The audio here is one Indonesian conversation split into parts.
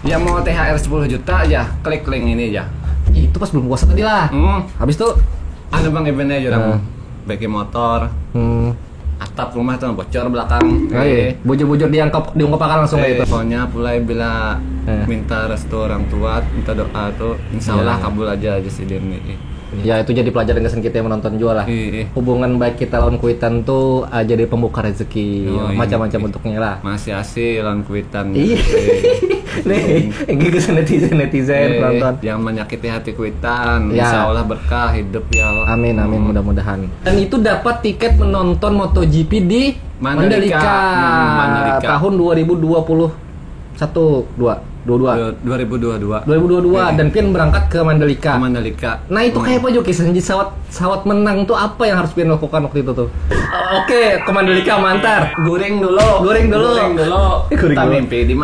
Yang mau THR 10 juta aja, klik link ini aja. Itu pas belum puasa tadi lah. Habis itu Ada bang eventnya jurang bagi motor. Atap rumah tuh bocor belakang. Bujur-bujur diungkapkan langsung kayak itu. Pokoknya mulai bila minta restu orang tua, minta doa tuh, insya Allah kabul aja si Denny. Ya itu jadi pelajaran kesan kita yang menonton jual lah. Hubungan baik kita lawan kuitan tuh jadi pembuka rezeki, macam-macam bentuknya lah. Masih asih lawan kuitan. Nih, gitu netizen penonton. Yang menyakiti hati kuitan, insya Allah berkah hidup ya Allah. Amin mudah-mudahan. Dan itu dapat tiket menonton MotoGP di Mandalika. Tahun 2022 dan Pian berangkat ke Mandalika. Nah itu kayak apa Joki? Sawat menang tuh apa yang harus Pian lakukan waktu itu tuh? Oke, ke Mandalika mantar. Goreng dulu. Kita mimpi di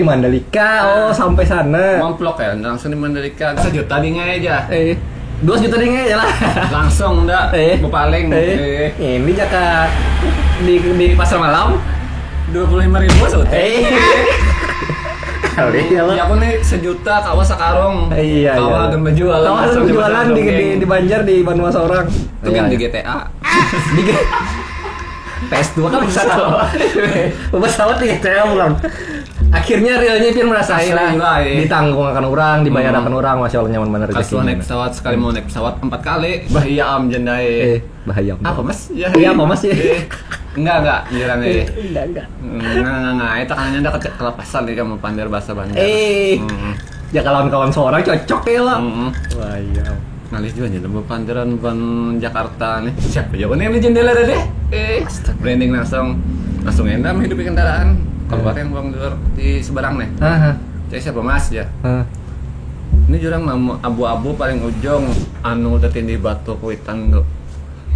Mandalika. Oh sampai sana. Mamplok ya, langsung di Mandalika. 1 juta di aja. 2 juta dingin aja lah. Langsung enggak. Paling. Ini jaka di pasar malam 25.000 sute. Ya aku nih 1 juta kawa sakarong. Kawa agen berjualan di Banjar di Banua seorang. Itu kan di GTA. Di PS2 kan bisa tuh. Pesawat di GTA bukan. Akhirnya realnya Pian merasain lah. Ditanggung akan orang, dibayar akan orang, masya Allah nyaman bener. Kalau naik pesawat sekali mau naik pesawat 4 kali, bahaya am jendai. Bahaya. Apa mas? Iya apa mas ya? Enggak jirang Enggak. Enggak, itu kan anda kelepasan nih kamu pandai bahasa Banjar. Ya kawan-kawan seorang cocok ya lah. Wah iya. Ngalih juga jadi panderan ban Jakarta nih. Siapa ya ini yang jendela deh. Branding langsung endam hidup di kendaraan. Kalau yang buang dulu di seberang nih. Jadi siapa mas ya? Ini jurang abu-abu paling ujung anu udah tindi batu kuitan tuh.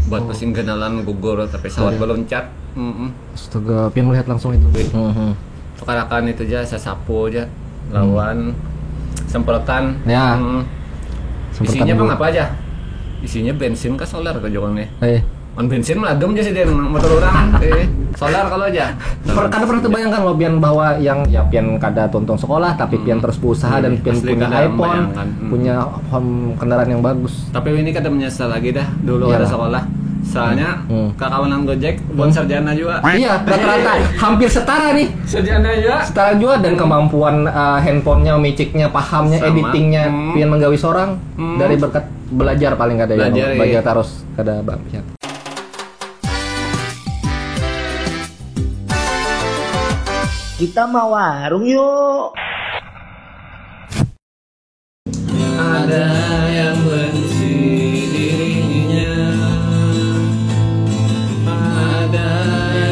Buat mesin kenalan gugur tapi pesawat beloncat. Astaga, Pian melihat langsung itu. Tukarakan itu aja, saya sapu aja, lawan semprotan. Ya. Isinya bang apa aja? Isinya bensin ke solar ke jokongnya. On bensin meladum aja sih dia motor orang. Solar kalau aja. Karena pernah terbayangkan lo Pian bahwa yang ya Pian kada tontong sekolah tapi Pian terus berusaha dan Pian punya iPhone, punya kendaraan yang bagus. Tapi ini kada menyesal lagi dah dulu ada sekolah. Soalnya kakawanan Gojek buat sarjana juga. Iya, rata-rata hampir setara nih. Setara juga dan kemampuan handphonenya, miciknya, pahamnya, editingnya Pian menggawi seorang dari berkat belajar paling kada ya. Belajar terus kada bang. Kita mau warung yuk. Ada yang benci dirinya, ada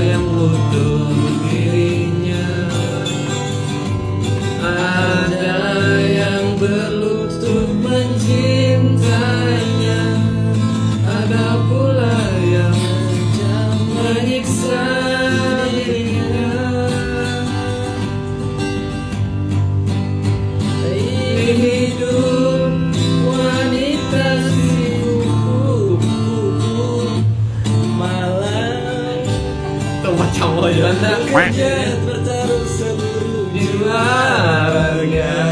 yang butuh dirinya, ada yang berlutut mencintainya, ada pula yang menyiksa dirinya. Hidup wanita si kupu-kupu malam coba janda kerja bertaruh seluruh jiwa raga.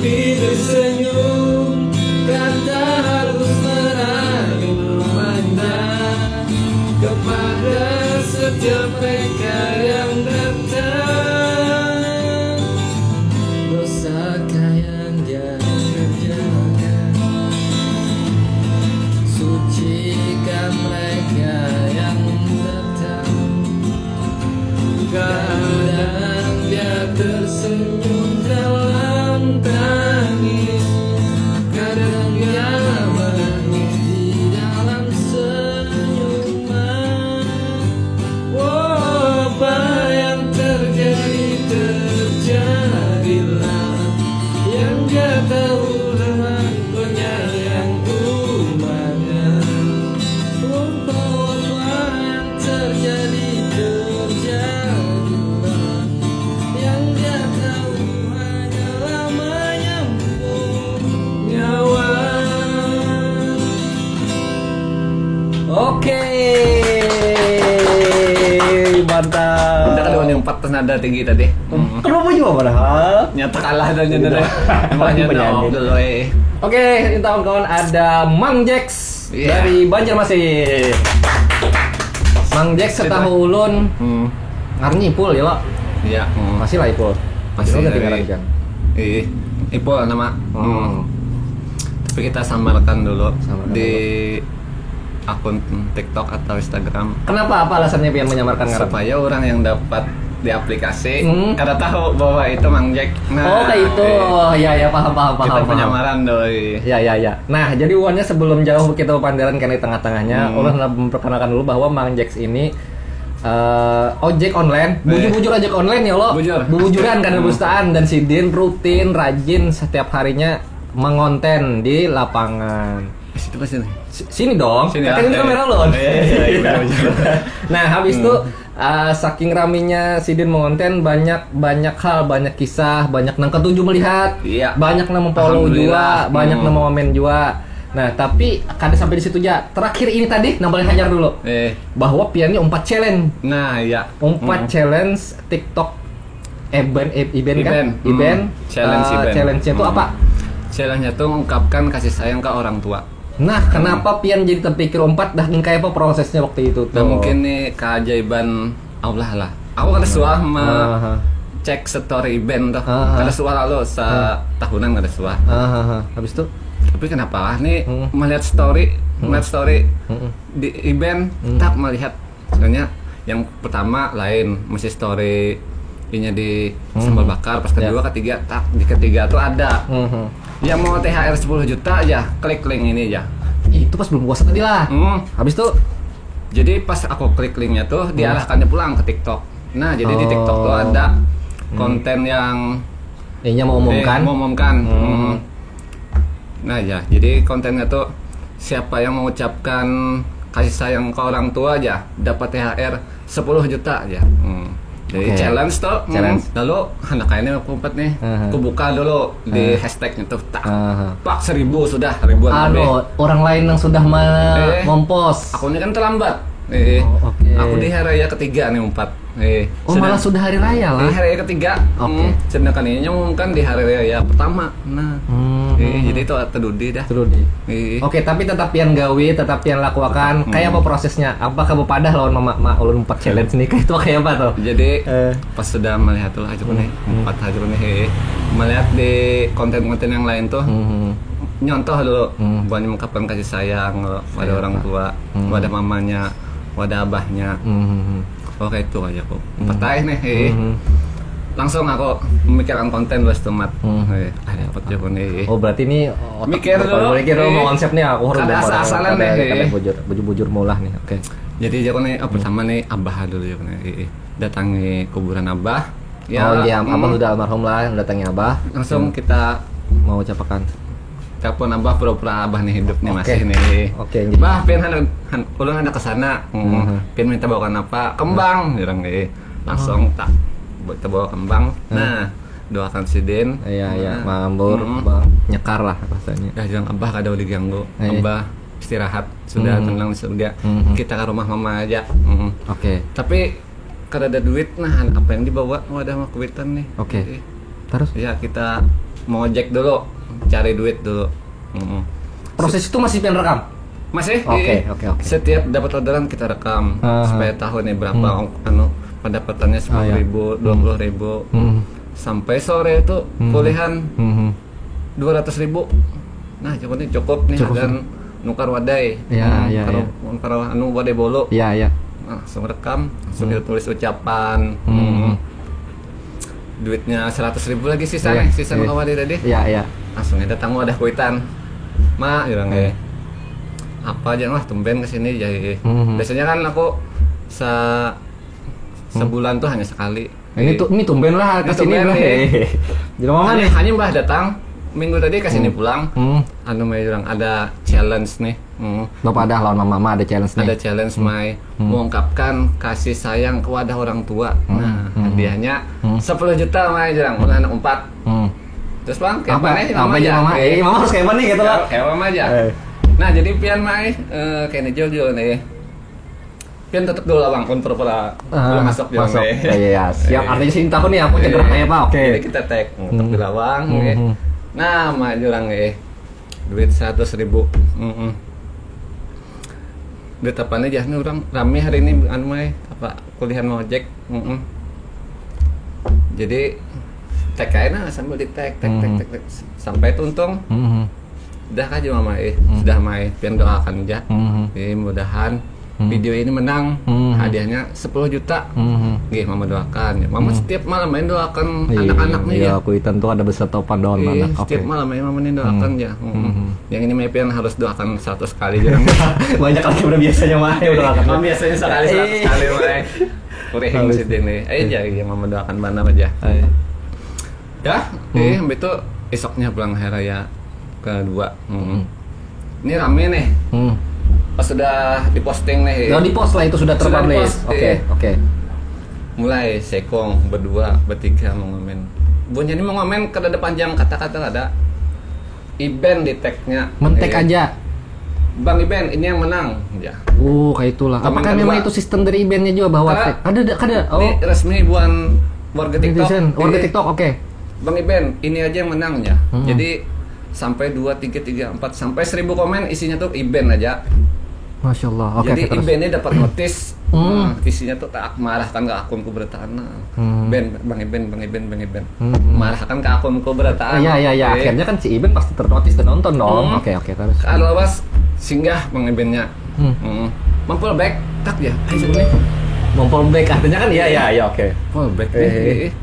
Bibir senyum kata harus merayu memandang kepada setiap mereka yang datang. Dosakah yang dia kerjakan, sucikan mereka yang datang. Kadang dia tersenyum dalam tangis, kadang dia menangis di dalam senyuman. Apa yang terjadi terjadilah, yang dia tahu dengan penyayang umatnya. Apa yang terjadi terjadilah, yang dia tahu hanyalah menyambung nyawa. Oke, mantap. Udah kedua yang 4 nada tinggi tadi. Kenapa juga padahal. Nyata kalah dan nyata. Namanya Penyanyi. dulu Oke, ini kawan-kawan ada Mang Jax dari Banjarmasin. Mang Jax setahu ulun ngarni Ipul ya lo. Iya. Masih lah Ipul. Masih Udah dari- tinggalan kan. Ipul nama. Tapi kita samarkan dulu Samarkan di akun TikTok atau Instagram Kenapa? Apa alasannya pian menyamarkan ngaran? supaya orang yang dapat di aplikasi kada tahu bahwa itu Mang Jack. Oh kayak itu. Ya paham. Kita penyamaran doi. Ya. Nah, jadi uannya sebelum jauh kita pandaran kan di tengah-tengahnya, ulun memperkenalkan dulu bahwa Mang Jax ini ojek online, bujur ojek online ya lo. Bujuran kan bustaan dan si Din rutin rajin setiap harinya mengonten di lapangan. Situ pas ini. Sini dong. Sini, kan ini ya. kamera lo. Iya. Nah, habis itu saking raminya si Din mengonten banyak hal, banyak kisah, banyak nang ketujuh melihat, Iya. banyak nang memfollow juga, Alhamdulillah. banyak nang komen juga. Nah, tapi kada sampai di situ aja. Terakhir ini tadi nang paling hajar dulu. Bahwa piannya 4 challenge. Nah, iya. 4 challenge TikTok event kan? Challenge-nya itu apa? Challenge-nya tuh mengungkapkan kasih sayang ke orang tua. Nah, kenapa pian jadi terpikir 4 dah kayak apa prosesnya waktu itu tuh? Dan mungkin nih keajaiban Allah lah. Aku kada suah cek story event tuh. Kada suah lalu setahunan kada suah. Habis itu Tapi kenapa lah nih melihat story di event tak melihat sebenarnya yang pertama lain masih story ini di sambal bakar, pas kedua ketiga tak di ketiga tuh ada yang mau THR 10 juta aja klik link ini aja. itu pas belum puasa tadi lah. Habis itu Jadi pas aku klik linknya tuh diarahkannya pulang ke TikTok. Nah jadi di TikTok tuh ada konten yang ini mau umumkan. Nah ya, jadi kontennya tuh siapa yang mengucapkan kasih sayang ke orang tua aja dapat THR 10 juta aja. Jadi challenge tuh. Lalu anak kayaknya aku umpet nih. Aku buka dulu di hashtagnya tuh. Pak 1000 sudah ribuan lebih. Orang lain yang sudah mempost. Aku ini kan terlambat. Aku di hari raya ketiga nih umpat. Malah sudah hari raya lah. Di hari raya ketiga. Sedangkan ini kan di hari raya pertama. Nah. Jadi itu terdudi dah. Oke, tapi tetap yang gawe, tetap yang lakukan. Kayak apa prosesnya? Apakah bepadah lawan mama ulun 4 challenge nih? Kayak itu kayak apa tuh? Jadi pas sudah melihat tuh aja nih 4 aja nih. Melihat di konten-konten yang lain tuh. Nyontoh dulu buat mengungkapkan kasih sayang pada orang tua, pada mamanya, pada abahnya. Oke itu aja kok. Petai nih. Langsung aku memikirkan konten dulu setemat. Ada apa aja nih. Oh berarti ini mikir dulu. Mikir dulu konsepnya aku harus asal-asalan nih. Bujur mulah nih. Oke. Jadi aku nih pertama nih abah dulu ya nih. Datangi kuburan abah. Ya, abah sudah almarhum lah, datangi abah. Langsung kita mau ucapkan telepon abah pura-pura abah nih hidup nih masih nih. Bah, pengen ulun ada kesana. Pengen minta bawakan apa? Kembang, bilang nih. Langsung tak kita bawa kembang. Nah, doakan si Den. Iya, mambur, bang. Nyekar lah rasanya. Ya jangan abah kada boleh diganggu. Abah istirahat sudah tenang sudah. Kita ke rumah mama aja. Oke. Tapi kada ada duit, nah apa yang dibawa? Oh ada mah kuitan nih. Oke. Terus? Ya kita mau ojek dulu, cari duit dulu. Proses itu masih pengen rekam? Masih. Oke. Setiap dapat orderan kita rekam supaya tahu nih berapa pendapatannya 10.000, 20.000. Sampai sore itu kuliahan 200.000. Nah cukup nih dan nukar wadai. Iya. Nukar wadai bolo. Iya. Langsung rekam, langsung tulis ucapan. Duitnya 100.000 lagi sisa nih, sisa nukar wadai tadi. Iya. Langsung datang ada kuitan. Ma, bilang apa aja lah tumben kesini jadi. Biasanya kan aku sebulan tuh hanya sekali. Ini tumben lah kesini lah. Jadi mama nih hanya mbah datang minggu tadi kesini pulang. Bilang ada challenge nih. Bapak ada lawan mama ada challenge nih. Ada challenge mengungkapkan kasih sayang kepada orang tua. Nah hadiahnya 10 juta Mai bilang anak 4. Terus bang, kayak apa nih? Mama harus kayak mana gitu lah. Kayak mama aja. Nah jadi pian Mai kayak Jojo nih. Pian tetep dulu lah bang, pun pura-pura belum masuk dia. Masuk. Iya, siap. Artinya sih tahu nih aku cedera kayak apa. Oke. Jadi kita tag, tetep di lawang. Nah, maju orang duit 100.000. Duit apaan aja nih orang rame hari ini apa kuliah ngojek. Jadi tag aja sambil di tag sampai itu untung. Udah aja mama sudah pian doakan aja. Mudahan video ini menang, hadiahnya 10 juta. Mama doakan ya. Mama setiap malam main doakan anak-anaknya ya. Iya, aku tentu ada beserta pandangan anak. Setiap malam main mama doakan ya. Yang ini pian harus doakan 100 kali jangan. Banyak lagi udah biasanya mah doakan. Mama biasanya sekali 100 kali mah. Kurang sih ini. Ya mama doakan mana aja. Ya, sampai itu esoknya pulang hari raya kedua. Ini rame nih. Pas sudah diposting nih. Udah dipost lah itu sudah terpublish. Oke. Mulai sekong berdua, bertiga mau ngomen. Bunya ini mau ngomen kada ada panjang kata-kata ada. Iben di tag-nya. Mentek aja. Bang Iben ini yang menang ya. Kayak itulah. Apakah memang itu sistem dari Ibennya juga bahwa tag? Ada. Ini resmi buan warga TikTok. Warga TikTok, oke. Bang Iben, ini aja yang menang ya. Jadi sampai 2, 3, 4 sampai 1000 komen isinya tuh Iben aja. Masya Allah. Jadi Iben ini dapat notis. Isinya tuh tak marahkan ke akunku bertahan. Bang Iben. Marahkan ke akunku bertahan. Iya. Akhirnya kan si Iben pasti ternotis dan nonton dong. Oke, terus. Kalau was singgah Bang Ibennya. Mampul back tak ya. Mampul back artinya kan iya oke. Mampul back nih.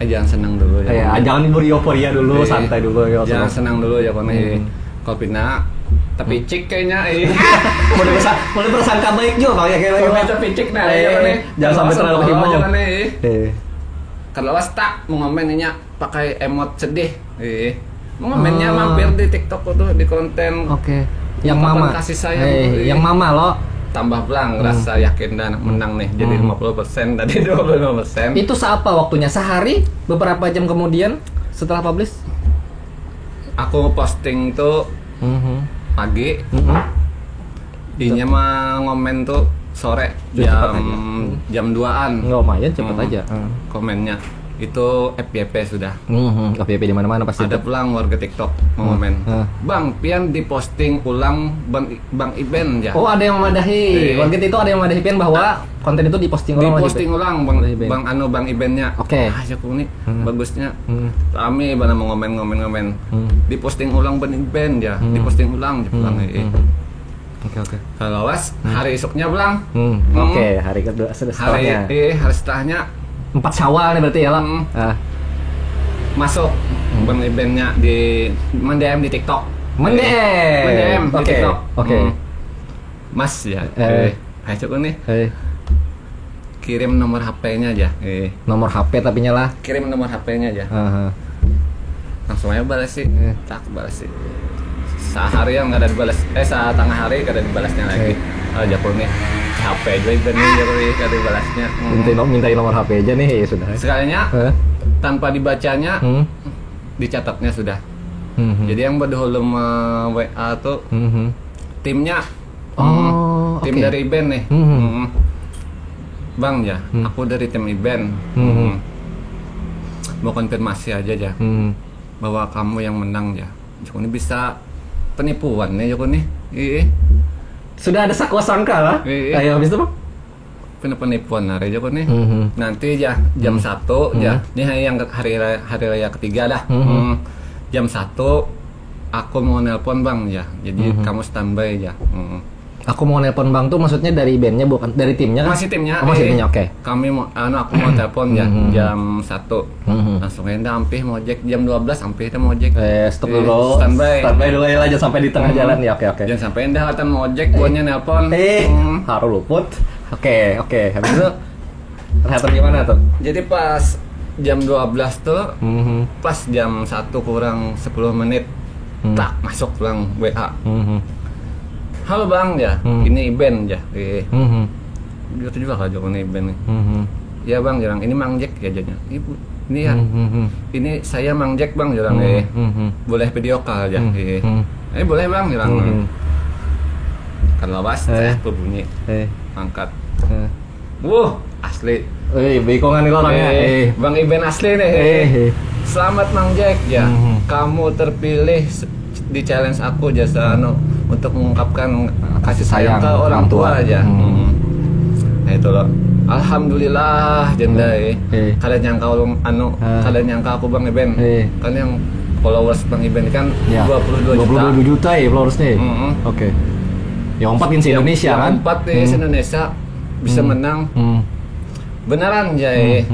Jangan senang dulu ya. Jangan euforia dulu, santai dulu ya. Jangan senang dulu ya kono. Kopina tapi cik kayaknya boleh bersangka baik juga Bang ya kayaknya. Tapi cik nah jangan sampai terlalu himo. Kalau was tak mau ngomennya pakai emot sedih. Mau ngomennya mampir di TikTok tuh di konten. Oke. Yang mama kasih sayang. Yang mama lo tambah pelang rasa yakin dan menang nih jadi 50% tadi 25%. Itu seapa waktunya? Sehari? Beberapa jam kemudian setelah publish? Aku posting tuh pagi. Dinya mah ngomen tuh sore jam 2-an. Lumayan cepet aja. Komennya itu FYP sudah. FYP di mana-mana pasti. Ada pulang warga TikTok mau komen. Bang, pian diposting ulang Bang Iben ya. Oh, ada yang memadahi. Warga itu ada yang memadahi pian bahwa konten itu diposting ulang. Bang Ibennya. Oke. Jaku nih bagusnya. Kami bana mau ngomen. Diposting ulang Bang Iben ya. Diposting ulang pulang. Oke. Kalau was hari esoknya pulang. Oke, hari kedua setelahnya. Hari setelahnya 4 Syawal nih berarti ya lah. Masuk Bang Ibennya di mendem di TikTok. Mendem di TikTok. Oke. Mas ya. Ayo coba nih. Kirim nomor HP-nya aja. Nomor HP tapi nyala. Kirim nomor HP-nya aja. Langsung aja balas sih. Tak balas sih. Sehari yang nggak ada dibalas. Setengah hari nggak ada dibalasnya lagi. Jakul nih. HP aja Iben nih nggak ada dibalasnya. Mintain nomor HP aja nih ya sudah. Sekalinya tanpa dibacanya dicatatnya sudah. Jadi yang berdahulu WA tuh timnya. Tim dari Iben nih. Bang ya, aku dari tim Iben. Mau konfirmasi aja ya. Bahwa kamu yang menang ya. Joko ini bisa penipuan nih Joko nih. Sudah ada sangka lah. Ayo habis itu Bang. Penipuan hari Joko nih. Nanti ya jam 1 ya. Ini yang hari raya ketiga dah. Jam 1 aku mau nelpon Bang ya. Jadi kamu standby ya. Aku mau nelpon Bang tuh maksudnya dari bandnya bukan dari timnya kan? Masih timnya. Masih timnya, oke. Kami mau aku mau telepon ya jam 1. Langsung aja ampih mau cek jam 12 ampih kita mau cek. Stop dulu. Standby dulu ya jangan sampai di tengah jalan ya. Oke. Jangan sampai endah latan mau cek buatnya nelpon. Haru luput. Oke. Habis itu ternyata gimana tuh? Jadi pas jam 12 tuh pas jam 1 kurang 10 menit tak masuk pulang WA. Halo Bang ya, ini Iben ya. Gitu juga kalau Joko ini Iben nih. Ya Bang, jarang ini Mang Jack ya jadinya. Ibu, ini ya. Ini saya Mang Jack Bang jarang boleh video call ya. Boleh Bang jarang. Kalau was, berbunyi. Angkat. Asli. Bekongan nih orangnya. Bang Iben asli nih. Selamat Mang Jack ya. Kamu terpilih di challenge aku jasa untuk mengungkapkan kasih sayang ke orang tua aja. Nah itu loh. Alhamdulillah jenda kalian nyangka aku Bang Iben. Kan yang followers Bang Iben kan 22 juta ya followersnya. Oke. Yang 4 di Indonesia kan? Yang 4 di Indonesia bisa menang. Beneran Jay.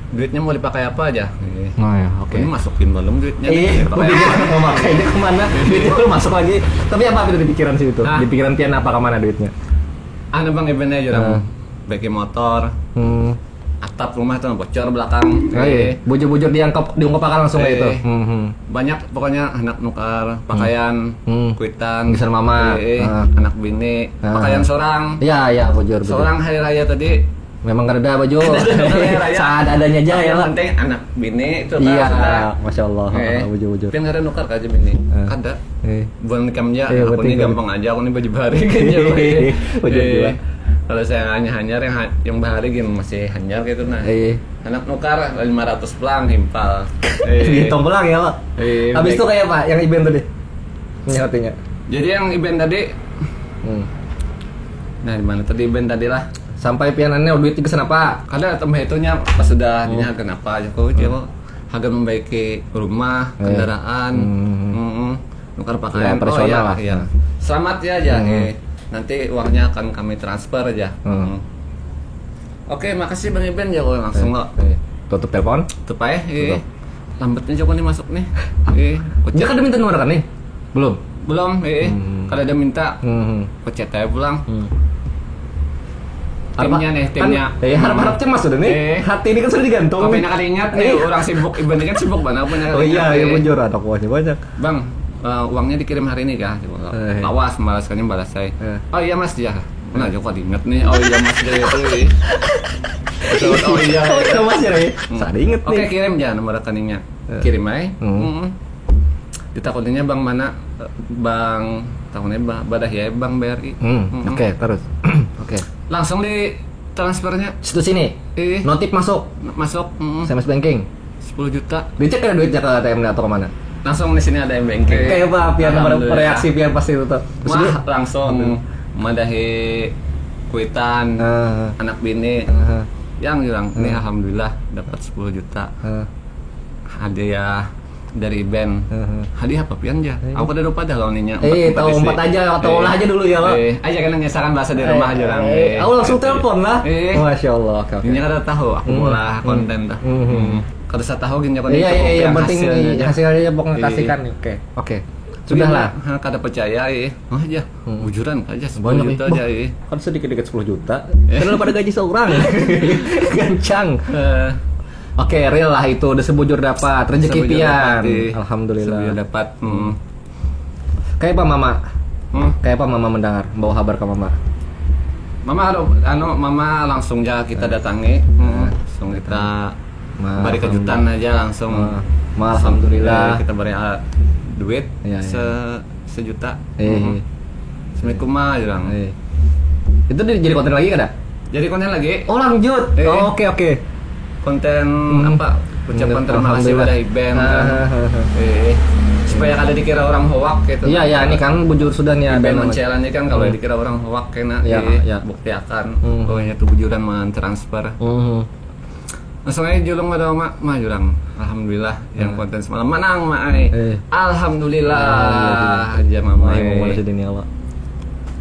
Duitnya mau dipakai apa aja? Nah ya, oke. Ini masukin belum duitnya? Mau makainya kemana? Duitnya belum masuk lagi. Tapi apa itu di pikiran sih itu? Di pikiran Tian apa kemana duitnya? Bang Iben aja orang bagi motor. Atap rumah tuh bocor belakang. Bujur-bujur diungkapkan langsung kayak itu. Banyak pokoknya anak nukar pakaian, kuitan, geser mama, anak bini, pakaian seorang. Iya, bujur. Seorang hari raya tadi. Memang gak ada baju. Saat adanya aja ya. Yang penting anak bini itu kan. Iya, masya Allah. Bujur. Tapi nggak ada nukar aja bini. Kada. Bukan nikamnya. Aku ini gampang aja. Aku ini baju bahari gitu. Bujur. Kalau saya hanyar yang bahari gini masih hanyar gitu nah. Anak nukar 500 pelang himpal. Hitung pelang ya Pak. Habis itu kayak Pak yang Iben tadi. Artinya. Jadi yang Iben tadi. Nah di mana tadi Iben tadi lah. Sampai pianannya duitnya kesana Pak. Ada tambah itunya pas sudah dinya kenapa aja kok dia harga membaiki rumah, kendaraan, nukar pakaian personal lah. Iya. Selamat ya aja. Nanti uangnya akan kami transfer aja. Oke, makasih Bang Iben ya langsung lo. Tutup telepon. Tutup aja. Lambatnya Joko nih masuk nih. Dia kan udah minta nomor kan nih? Belum. Kalau ada minta, kocet aja pulang. Timnya. Harap-harap cemas sudah nih. Hati ini kan sudah digantung. Tapi nak ingat nih orang sibuk Iben kan sibuk banget punya. Oh iya, bujur ada kuahnya banyak. Bang, uangnya dikirim hari ini kah? Awas membalaskannya balas saya. Oh iya Mas ya. Nah, Joko diinget nih. Oh iya Mas dia itu. Oh iya. Oh Mas ya. Saya diinget nih. Oke, kirim ya nomor rekeningnya. Kirim aja. Ditakutinnya Bang mana? Bang tahunnya Badah ya Bang BRI. Oke, terus. Oke. Langsung di transfernya situ sini. Notif masuk. SMS banking 10 juta. Dicek ada duitnya ke ATM atau kemana? Langsung di sini ada yang banking. Kayak apa? Biar reaksi biar pasti itu tuh. Wah, langsung madahi kuitan anak bini. Yang bilang, "Nih alhamdulillah dapat 10 juta." Hadiah dari Iben. Hadiah apa pian aja? Aku udah lupa dah kalau ninya. Tahu 4 aja atau olah aja dulu ya, Pak. Aja kan nyesakan bahasa di rumah aja orang. Aku langsung telepon lah. Masya Allah. Ini kada tahu aku olah konten dah. Kada saya tahu gini kan. Iya, yang penting hasilnya pokoknya kasihkan. Oke. Sudahlah. Kada percaya aja. Bujuran aja 10 juta aja. Kan sedikit-sedikit 10 juta. Karena pada gaji seorang. Gancang. Oke, real lah itu udah sebujur dapat rezeki pian. Alhamdulillah. Sebujur dapat. Kayak apa Mama? Kayak apa Mama mendengar bawa kabar ke Mama? Mama langsung aja kita datangi. Langsung kita beri kejutan aja langsung. Alhamdulillah. Kita beri duit sejuta. Assalamualaikum Ma bilang. Itu jadi konten lagi kan? Jadi konten lagi. Oh lanjut. Oke. Konten apa ucapan terima kasih pada Iben supaya kada dikira orang hoak gitu. Iya ini kan bujur sudah nih Iben mencelanya kan kalau dikira orang hoak kena bukti akan pokoknya itu bujuran mentransfer. Langsung aja julung ada mah jurang. Alhamdulillah yang konten semalam menang alhamdulillah aja mama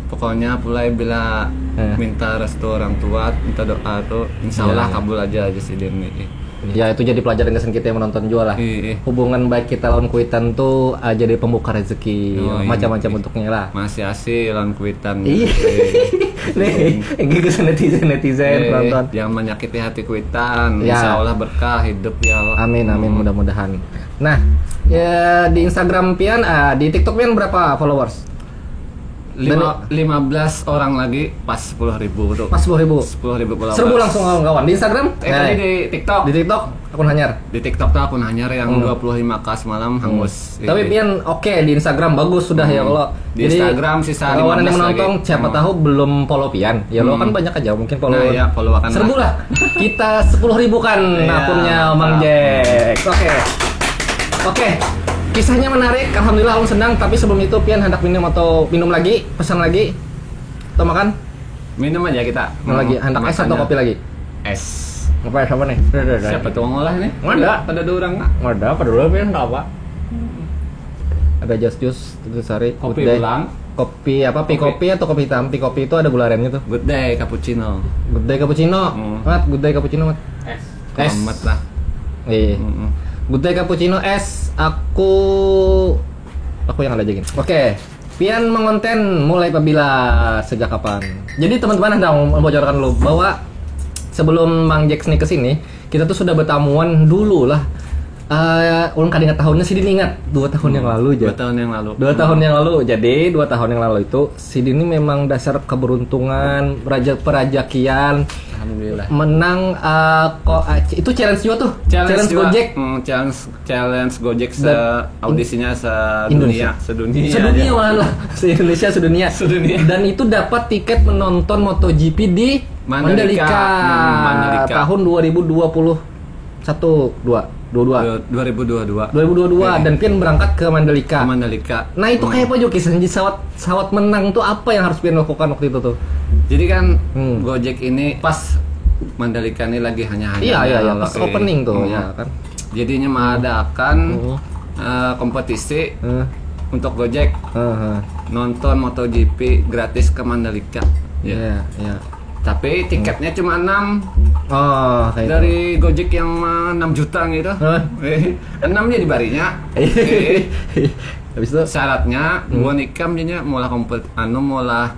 pokoknya mulai bila minta restu orang tua, minta doa tuh insya Allah kabul aja si Deni. Ya itu jadi pelajaran kesan kita yang menonton juga lah. Hubungan baik kita lawan kuitan tuh jadi pembuka rezeki macam-macam bentuknya lah. Masih asih lawan kuitan. Nih, gitu netizen penonton. Jangan menyakiti hati kuitan. Insya Allah berkah hidup ya Allah. Amin mudah-mudahan. Nah, ya di Instagram pian, di TikTok pian berapa followers? 15 orang lagi pas 10.000 tuh. Pas 10.000. 10.000 followers. Serbu langsung kawan-kawan di Instagram. Tadi di TikTok. Di TikTok akun Hanyar. Di TikTok tuh akun Hanyar yang 25k semalam hangus. Tapi pian oke di Instagram bagus sudah ya kalau di Instagram sisa 15 kawan yang menonton lagi. siapa tahu belum follow pian. Ya lo kan banyak aja mungkin follow. Nah, ya, follow akan serbu lah. Kita 10.000 kan akunnya Mang Jack. Oke. Kisahnya menarik, alhamdulillah Alun senang. Tapi sebelum itu pian hendak minum atau minum lagi, pesan lagi atau makan? Minum aja kita. Lagi hendak es atau kopi lagi? Es. Apa es apa nih? Siapa tuh ngolah ini? Ada 2 orang nggak? Ada apa dulu pian apa? Ada jus itu sari. Kopi Good day. pulang. Kopi apa? Kopi atau kopi hitam? Kopi itu ada gula arennya tuh. Good day cappuccino. Good day cappuccino. Mat, good day cappuccino, Mat. Es. Amat lah. Iya. Good day cappuccino es. Aku yang ada aja gini. Oke. Pian mengonten mulai apabila sejak kapan? Jadi teman-teman ada membocorkan dulu bahwa sebelum Mang Jack nih kesini, kita tuh sudah bertamuan dulu lah. Ulun kadang tahunnya sih ingat 2 tahun yang lalu aja. 2 tahun yang lalu. 2 tahun yang lalu. Jadi 2 tahun yang lalu itu si Dini memang dasar keberuntungan, perajakian. Alhamdulillah. Menang itu challenge juga tuh. Challenge juga. Gojek. Challenge Gojek audisinya Indonesia. Sedunia malah. Se-Indonesia sedunia. Dan itu dapat tiket menonton MotoGP di Mandalika. Tahun 2022 dan Pian berangkat ke Mandalika. Nah itu kayak apa juga kisahnya sawat menang tuh apa yang harus Pian lakukan waktu itu tuh? Jadi kan Gojek ini pas Mandalika ini lagi hanya iya pas opening tuh ya kan. Jadinya mengadakan kompetisi untuk Gojek nonton MotoGP gratis ke Mandalika. Iya. Tapi tiketnya cuma 6. Oh, kayak dari itu. Gojek yang 6 juta gitu. 6 jadi barinya. Habis itu syaratnya gua nikam jadinya mulai mulai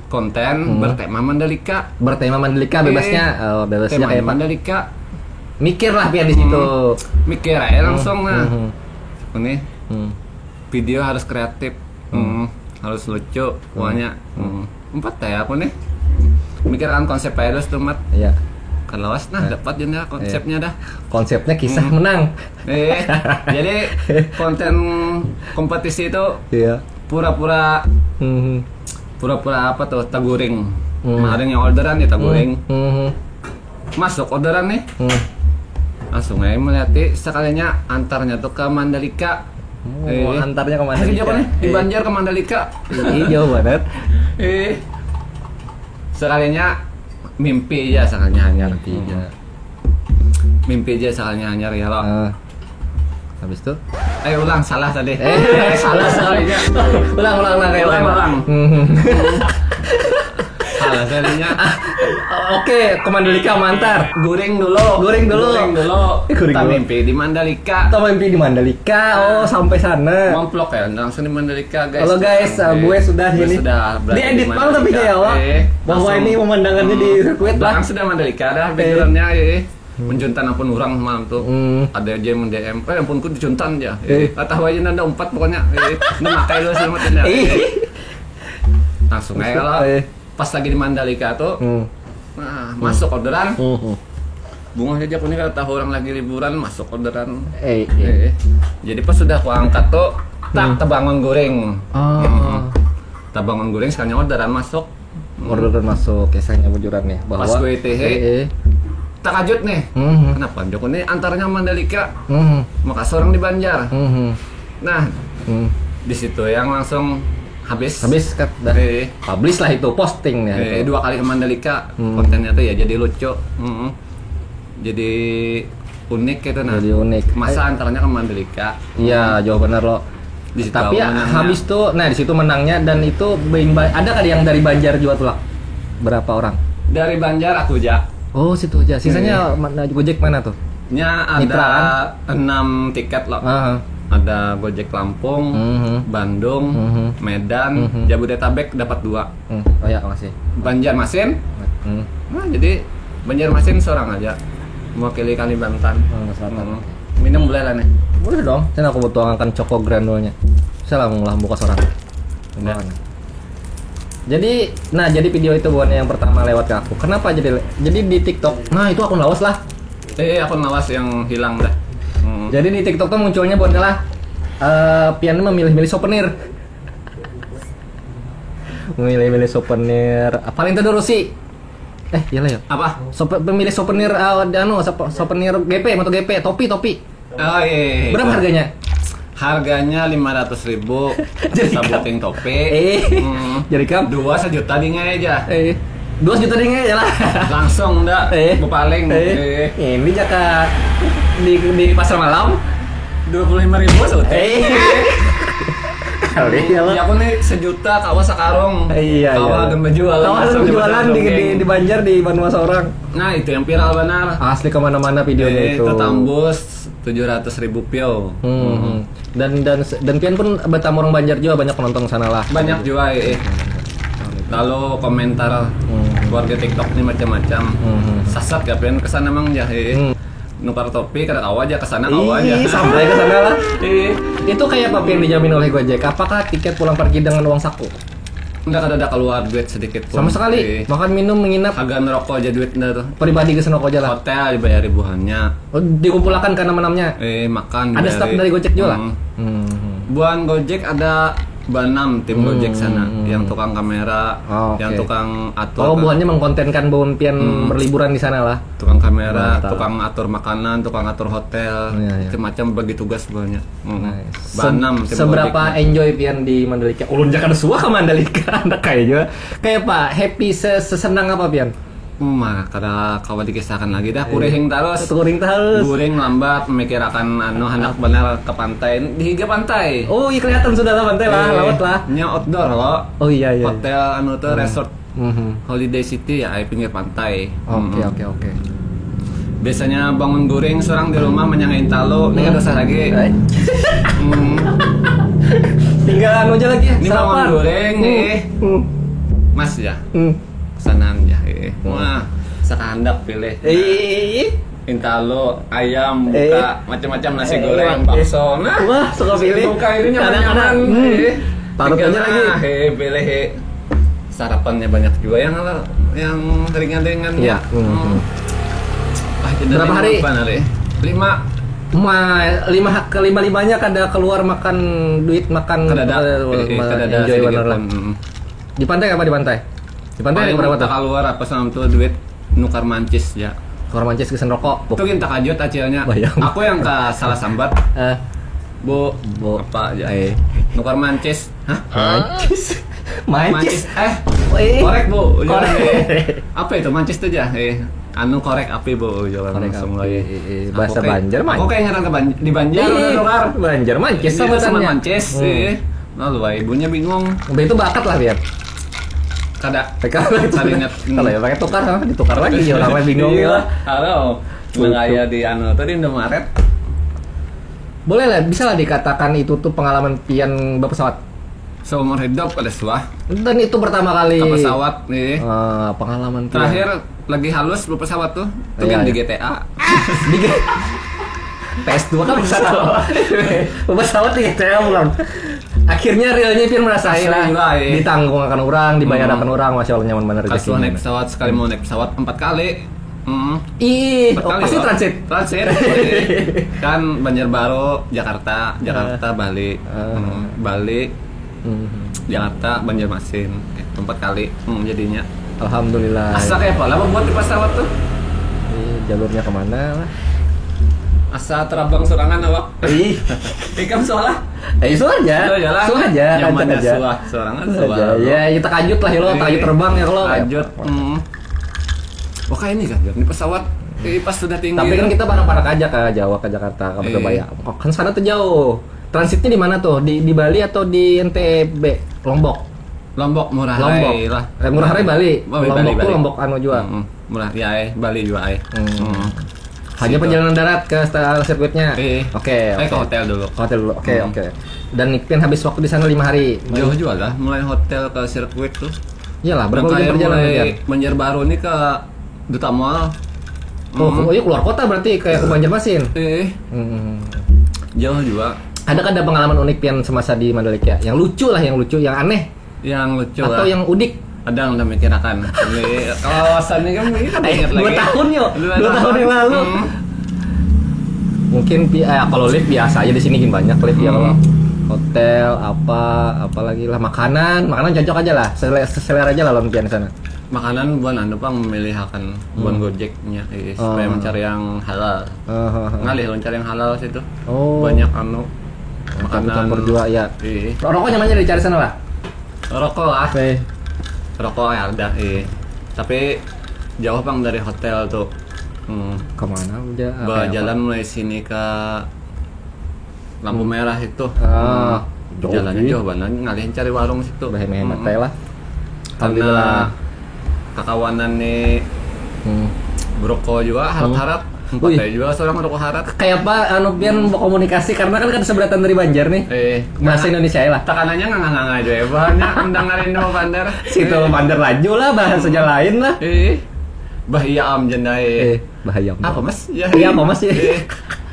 konten bertema Mandalika. Bebasnya tema kayak Mandalika. Mikir lah Pian di situ. Mikir aja langsung nah. Ini video harus kreatif. Harus lucu pokoknya. 4 ya aku nih. Mikirkan konsep aja tuh Mat. Iya. Kan lawas dapat jadinya konsepnya dah. Konsepnya kisah menang. Jadi konten kompetisi itu pura-pura apa tuh taguring. Kemarin yang orderan ya taguring. Masuk orderan nih. Langsung aja melihat sekalinya antarnya tuh ke Mandalika. Antarnya ke Mandalika. Di Banjar ke Mandalika. Jauh banget. Sekalinya mimpi aja sekalinya Hanyar. Mimpi aja sekalinya Hanyar ya lo. Habis itu? Ulang salah tadi. Salah sekalinya. Ulang. Salah sekalinya. Oke, ke Mandalika mantar. Goreng dulu. Kita mimpi di Mandalika. Oh, sampai sana. Mamplok ya, langsung di Mandalika guys. Halo guys, gue sudah ini. Diedit bang tapi kayak bahwa ini pemandangannya di sirkuit lah. Langsung sudah Mandalika dah backgroundnya menjuntan ampun orang malam tuh. Ada aja yang DM, ampunku dijuntan aja. Tahu aja nanda 4 pokoknya. Nemakai lu selamatnya. Langsung aja lah. Pas lagi di Mandalika tuh, masuk orderan. Bunga aja aku nih kalau tahu orang lagi liburan masuk orderan. Jadi pas sudah aku angkat tuh, tabangun goreng. Tabangun goreng sekalinya orderan masuk. Orderan masuk, kisahnya bujuran nih. Pas gue takajut nih. Kenapa Joko nih antaranya Mandalika, maka seorang di Banjar. Nah, di situ yang langsung habis kan publish lah itu posting ya. 2 kali ke Mandalika kontennya tuh ya jadi lucu. Jadi unik gitu nah. Jadi unik. Masa antaranya ke Mandalika. Iya, jauh bener lo. Tapi habis tuh di situ menangnya dan itu ada kan yang dari Banjar juga tuh lah. Berapa orang? Dari Banjar aku aja. Oh, situ aja. Sisanya Gojek mana tuh? Nya ada 6 tiket loh. Ada Gojek Lampung, Bandung, Medan, Jabodetabek dapat 2. Oh ya, makasih. Banjarmasin. Nah, jadi Banjarmasin seorang aja mewakili Kalimantan. Minum boleh lah nih. Boleh dong. Saya aku butuh akan Choco Granulnya. Saya lah buka seorang. Jadi video itu bukan yang pertama lewat ke aku. Kenapa jadi di TikTok? Nah, itu akun lawas lah. Akun lawas yang hilang dah. Jadi di TikTok tuh munculnya bukan lah Pian memilih-milih souvenir. Memilih-milih souvenir. Paling Rusi. Iyalah ya. Apa? Pemilih souvenir souvenir GP, moto GP, topi. Oh iya. Berapa harganya? Harganya 500.000 sabuting topi. Jadi kam 2 sejuta dingai aja. 2 juta dingai aja lah. Langsung dah. Paling. Ini jaka di pasar malam 25.000 seutik. Ya aku nih sejuta kawa sakarong. Kawa dan berjualan. Kawa berjualan di Banjar di Banua seorang. Nah itu yang viral benar. Asli kemana-mana videonya itu. Itu tembus 700.000 pio. Dan Pian pun bertamu orang Banjar juga banyak penonton sana lah. Banyak juga Lalu komentar keluarga TikTok ini macam-macam. Sasat ya Pian kesana emang ya. Nukar topi kada tahu aja kesana aja sampai kesana lah. Itu kayak apa yang dijamin oleh Gojek? Apakah tiket pulang pergi dengan uang saku? Enggak ada keluar duit sedikit pun. Sama sekali. Makan minum menginap harga ngerokok aja duit tuh. Pribadi ke sana aja lah. Hotel dibayar ribuannya. Dikumpulkan ke nama-namanya. Makan. Ada staff dari Gojek juga lah. Buan Gojek ada Banam tim Gojek sana yang tukang kamera, yang tukang atur. Buannya mengkontenkan Bon Pian berliburan di sana lah. Tukang kamera, tukang atur makanan, tukang atur hotel, macam-macam bagi tugas banyak. Banam tim seberapa Gojek. Enjoy Pian di Mandalika? Ulun jangan suah ke Mandalika, anda kayak juga. Kayak apa? Happy sesenang apa Pian? Kada kawan dikisahkan lagi dah. Kuring terus. Kuring lambat memikirkan hendak benar ke pantai. Di pantai. Oh iya kelihatan sudah lah pantai lah, laut lah. Nya outdoor loh. Oh iya. Hotel tuh resort Holiday City ya, pinggir pantai. Oke. Biasanya bangun guring seorang di rumah menyangain talo. Ini ada usah lagi. Tinggal aja lagi. Ini bangun guring Mas ya. Pesanan ya. Wah, sekandak pilih. Intalo, ayam, buka, macam-macam nasi goreng, bakso. Nah, wah, suka pilih. Buka ini nyaman-nyaman. Taruh aja lagi. Pilih. Sarapannya banyak juga yang ringan-ringan. Iya. Berapa hari? 5. Kelima-limanya kada keluar makan duit makan. Kada enjoy bener lah. Di pantai apa di pantai? Di pantai ada berapa tuh? Keluar apa sama tuh duit nukar mancis ya. Nukar mancis kesen rokok. Itu kita kajut acilnya. Aku yang ke salah sambat. Bu, apa aja? Nukar mancis. Hah? Mancis. Korek Bu. Apa itu mancis tuh ya? Korek api Bu, jangan langsung lagi. Bahasa Banjar mancis. Aku kayak ingatan di Banjar nukar. Banjar mancis sama mancis. Lalu ibunya bingung. Itu bakat lah biar. Kada ingat kalau ya pakai tukar ditukar lagi ya orang bingung ya. Halo, mengaya di tadi Indomaret. Boleh lah, bisa lah dikatakan itu tuh pengalaman Pian berpesawat. Seumur hidup ada suah. Dan itu pertama kali. Ke pesawat nih. Pengalaman Pian. Terakhir lagi halus berpesawat tuh. Itu di GTA. Di PS2 kan pesawat di GTA pulang. Akhirnya realnya Pian merasain lah, ditanggung akan orang, dibayar akan orang, masya Allah nyaman bener. Kalau naik pesawat sekali mau naik pesawat 4 kali. Pasti transit. Kan Banjarbaru, Jakarta, Bali, Bali, Jakarta, Banjarmasin, 4 kali jadinya. Alhamdulillah. Asa kayak apa? Lama buat di pesawat tuh? Jalurnya kemana lah? Asa terabang sorangan awak. Ikam soalah. Suah aja. Nyaman aja. Sorangan soal. Ya, kita kajut lah ya lo, kajut terbang ya lo. Kajut. Wah kayak ini kan, di pesawat pas sudah tinggi. Tapi kan kita bareng-bareng aja ke Jawa, ke Jakarta, ke Surabaya. Kan sana tuh jauh. Transitnya di mana tuh? Di Bali atau di NTB? Lombok Murah Rai lah. Murah Rai Bali. Lombok tuh Lombok anu juga. Murah ya, Bali juga Hanya perjalanan darat ke sirkuitnya. Oke. Ke hotel dulu. Oke. Dan Pian habis waktu di sana 5 hari. Jauh juga lah, mulai hotel ke sirkuit tuh. Iyalah, berapa jam perjalanan? Banjarbaru ini ke Duta Mall. Iya keluar kota berarti kayak ke Banjarmasin. Jauh juga. Ada pengalaman unik Pian semasa di Mandalika? Yang lucu, yang aneh. Yang lucu atau lah. yang udik? Ada yang udah mikirakan. Kawasannya kan ini kan ingat lagi. 2 tahun yuk. 2 tahun yang lalu. Mungkin kalau lift biasa aja di sini gini banyak lift ya kalau hotel apalagi lah makanan cocok aja lah selera aja lah lawan pian sana. Makanan buan anu pang memilih akan buan Gojeknya supaya mencari yang halal. Ngalih mencari yang halal situ. Banyak anu makanan campur juga ya. Rokok nyamannya dicari sana lah. Rokok lah. Rokok ya ada. Tapi jauh pang dari hotel tuh. Kemana udah? Jalan mulai sini ke lampu merah itu. Jalannya jauh banget, ngalihin cari warung situ. Udah hemat teh lah. Karena kakawanan nih berokok juga harap-harap. Pakai juga seorang rokok harap. Kayak apa pian mau komunikasi karena kan seberatan dari Banjar nih. Bahasa Indonesia lah. Tekanannya nggak aja ya, bahannya mendengarin no Bandar. Situ Bandar laju lah, bahasanya lain lah. Bahaya am jendai. Bahaya. Apa mas? Iya apa mas ya?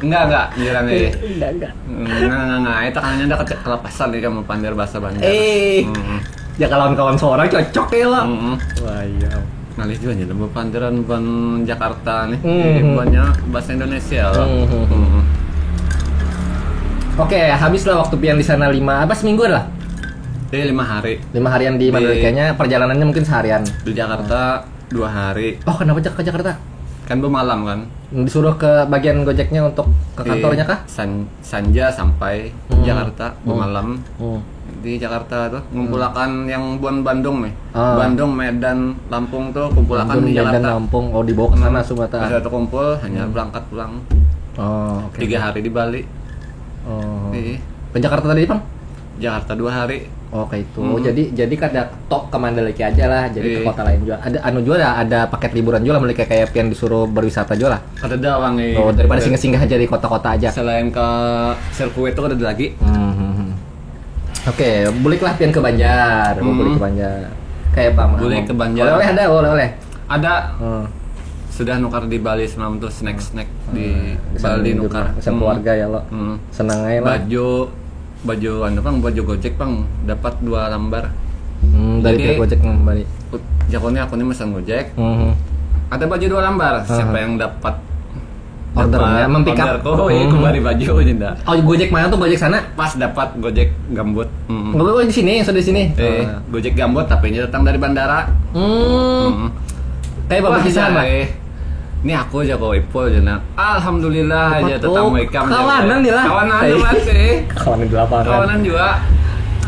Enggak nyerang Enggak. Enggak. Tekanannya udah kelepasan nih kamu Bandar bahasa Bandar. Ya kawan-kawan seorang cocok ya lah. Wah iya. Ngalih juga nih, lembah panderan ban Jakarta nih. Banyak bahasa Indonesia lah. Oke, habislah waktu pian di sana seminggu lah. 5 hari. 5 harian di Mandalika-nya, perjalanannya mungkin seharian. Di Jakarta 2 hari. Oh, kenapa ke Jakarta? Kan malam kan. Disuruh ke bagian Gojeknya untuk ke kantornya kah? Sanja sampai Jakarta malam. Di Jakarta tuh ngumpulakan yang buan Bandung nih. Bandung, Medan, Lampung tuh kumpulakan di Jakarta. Medan, Lampung, dibawa ke sana Sumatera. Bisa kumpul hanya berangkat pulang. 3 hari di Bali. Ke Jakarta tadi, Bang? Jakarta 2 hari. Kayak itu. Jadi kada tok ke Mandalika aja lah, jadi ke kota lain juga. Ada paket liburan juga lah mereka kayak pian disuruh berwisata juga lah. Kada dawang daripada singgah-singgah aja di kota-kota aja. Selain ke sirkuit itu ada lagi. Oke, buliklah pian ke Banjar. Bulik ke Banjar. Kayak apa? Bulik ke Banjar. Oleh. Ada. Sudah nukar di Bali semalam tuh snack di Bali nukar. Sama keluarga ya lo. Senang aja lah. Baju Gojek Bang dapat 2 lembar. Dari pihak Gojek Bali. Jakonnya aku nih pesan Gojek. Ada baju 2 lembar. Siapa yang dapat ordernya mempick-up. Kembali baju aja. Gojek mana tuh? Gojek sana? Pas dapat Gojek Gambut. Gojek di sini, yang sudah di sini. Gojek Gambut tapi ini datang dari bandara. Kayak bapak kisah mah. Ini aku aja kok Ipul aja. Alhamdulillah aja tetangga ikam. Kawanan nih lah. Kawanan juga sih. Kawanan di lapangan. Kawanan juga.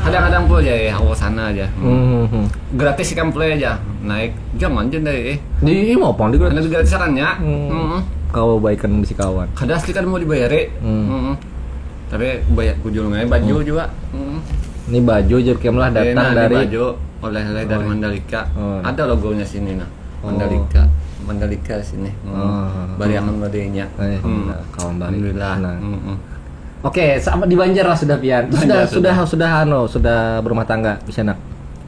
Kadang-kadang pul aja aku sana aja. Gratis ikan pul aja. Naik jangan aja deh. Di mau pon di gratis. Ada gratisannya. Kau baikan si kawan. Kada asli kan mau dibayari. Tapi bayar kujul ngai baju juga. Ini baju Jurkem lah datang dari baju oleh-oleh dari Mandalika. Ada logonya sini nah. Mandalika sini. Bariangan badainya. Kawan Bali. Alhamdulillah. Oke, sama di Banjar lah sudah pian. Sudah berumah tangga bisa nak.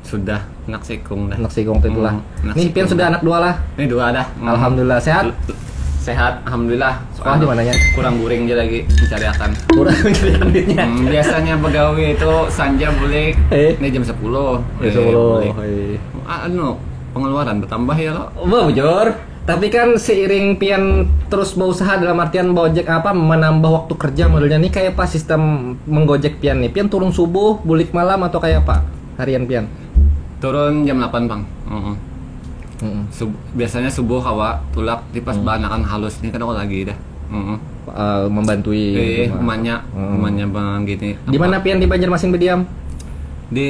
Sudah nak sikung dah. Nak sikung itulah. Nih pian sudah anak 2 lah. Ini 2 dah. Alhamdulillah sehat. Sehat, alhamdulillah. Sekolah di mananya? Kurang guring aja lagi mencari akan. Kurang mencari duitnya. Biasanya pegawai itu sanja bulik. Ini jam 10. Pengeluaran bertambah ya lo. Bujur. Tapi kan seiring pian terus berusaha dalam artian Gojek menambah waktu kerja modelnya nih kayak apa sistem menggojek pian nih? Pian turun subuh, bulik malam atau kayak apa? Harian pian? Turun jam 8, Bang. Biasanya subuh hawa tulak di pas banakan halus nih kan aku lagi dah. Membantui emaknya Bang gini. Di mana pian di Banjarmasin berdiam? Di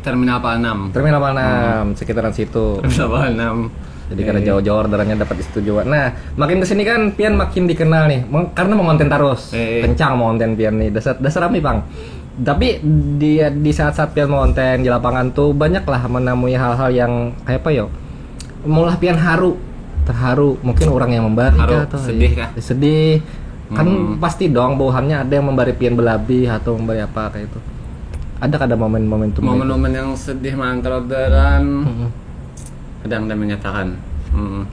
Terminal Palnam. Terminal Palnam, sekitaran situ. Terminal Palnam. Jadi karena jauh-jauh orderannya dapat di situ juga. Nah, makin kesini kan pian makin dikenal nih, karena mau konten terus. Kencang mau konten pian nih, dasar rame Bang. Tapi di saat-saat pian mau konten di lapangan tuh banyak lah menemui hal-hal yang kayak apa yo? Mulah pian terharu, mungkin orang yang membari atau sedih kah? Sedih. Kan pasti dong bawahannya ada yang membari pian berlebih atau membari apa kayak itu. Ada momen-momen yang sedih mantar orderan. Kadang dia menyatakan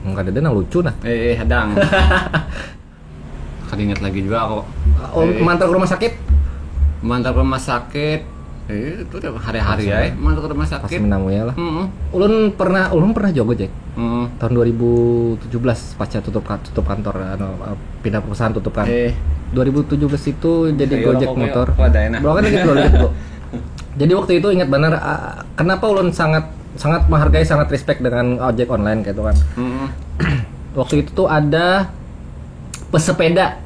enggak ada yang lucu nah. Kadang. Kadang ingat lagi juga aku. Mantar ke rumah sakit? Mantar ke rumah sakit Itu tiap hari-hari ya, masuk ke rumah Pas sakit. menang ya lah. Heeh. Ulun pernah jogo Jack. Heeh. Tahun 2017 pasca tutup kantor pindah perusahaan tutup kan. 2017 itu jadi Kayak Gojek rokok motor. kayak ada enak. Bro kan dikit bro. Jadi waktu itu ingat benar kenapa ulun sangat menghargai, sangat respect dengan ojek online gitu kan. Heeh. Waktu itu tuh ada pesepeda.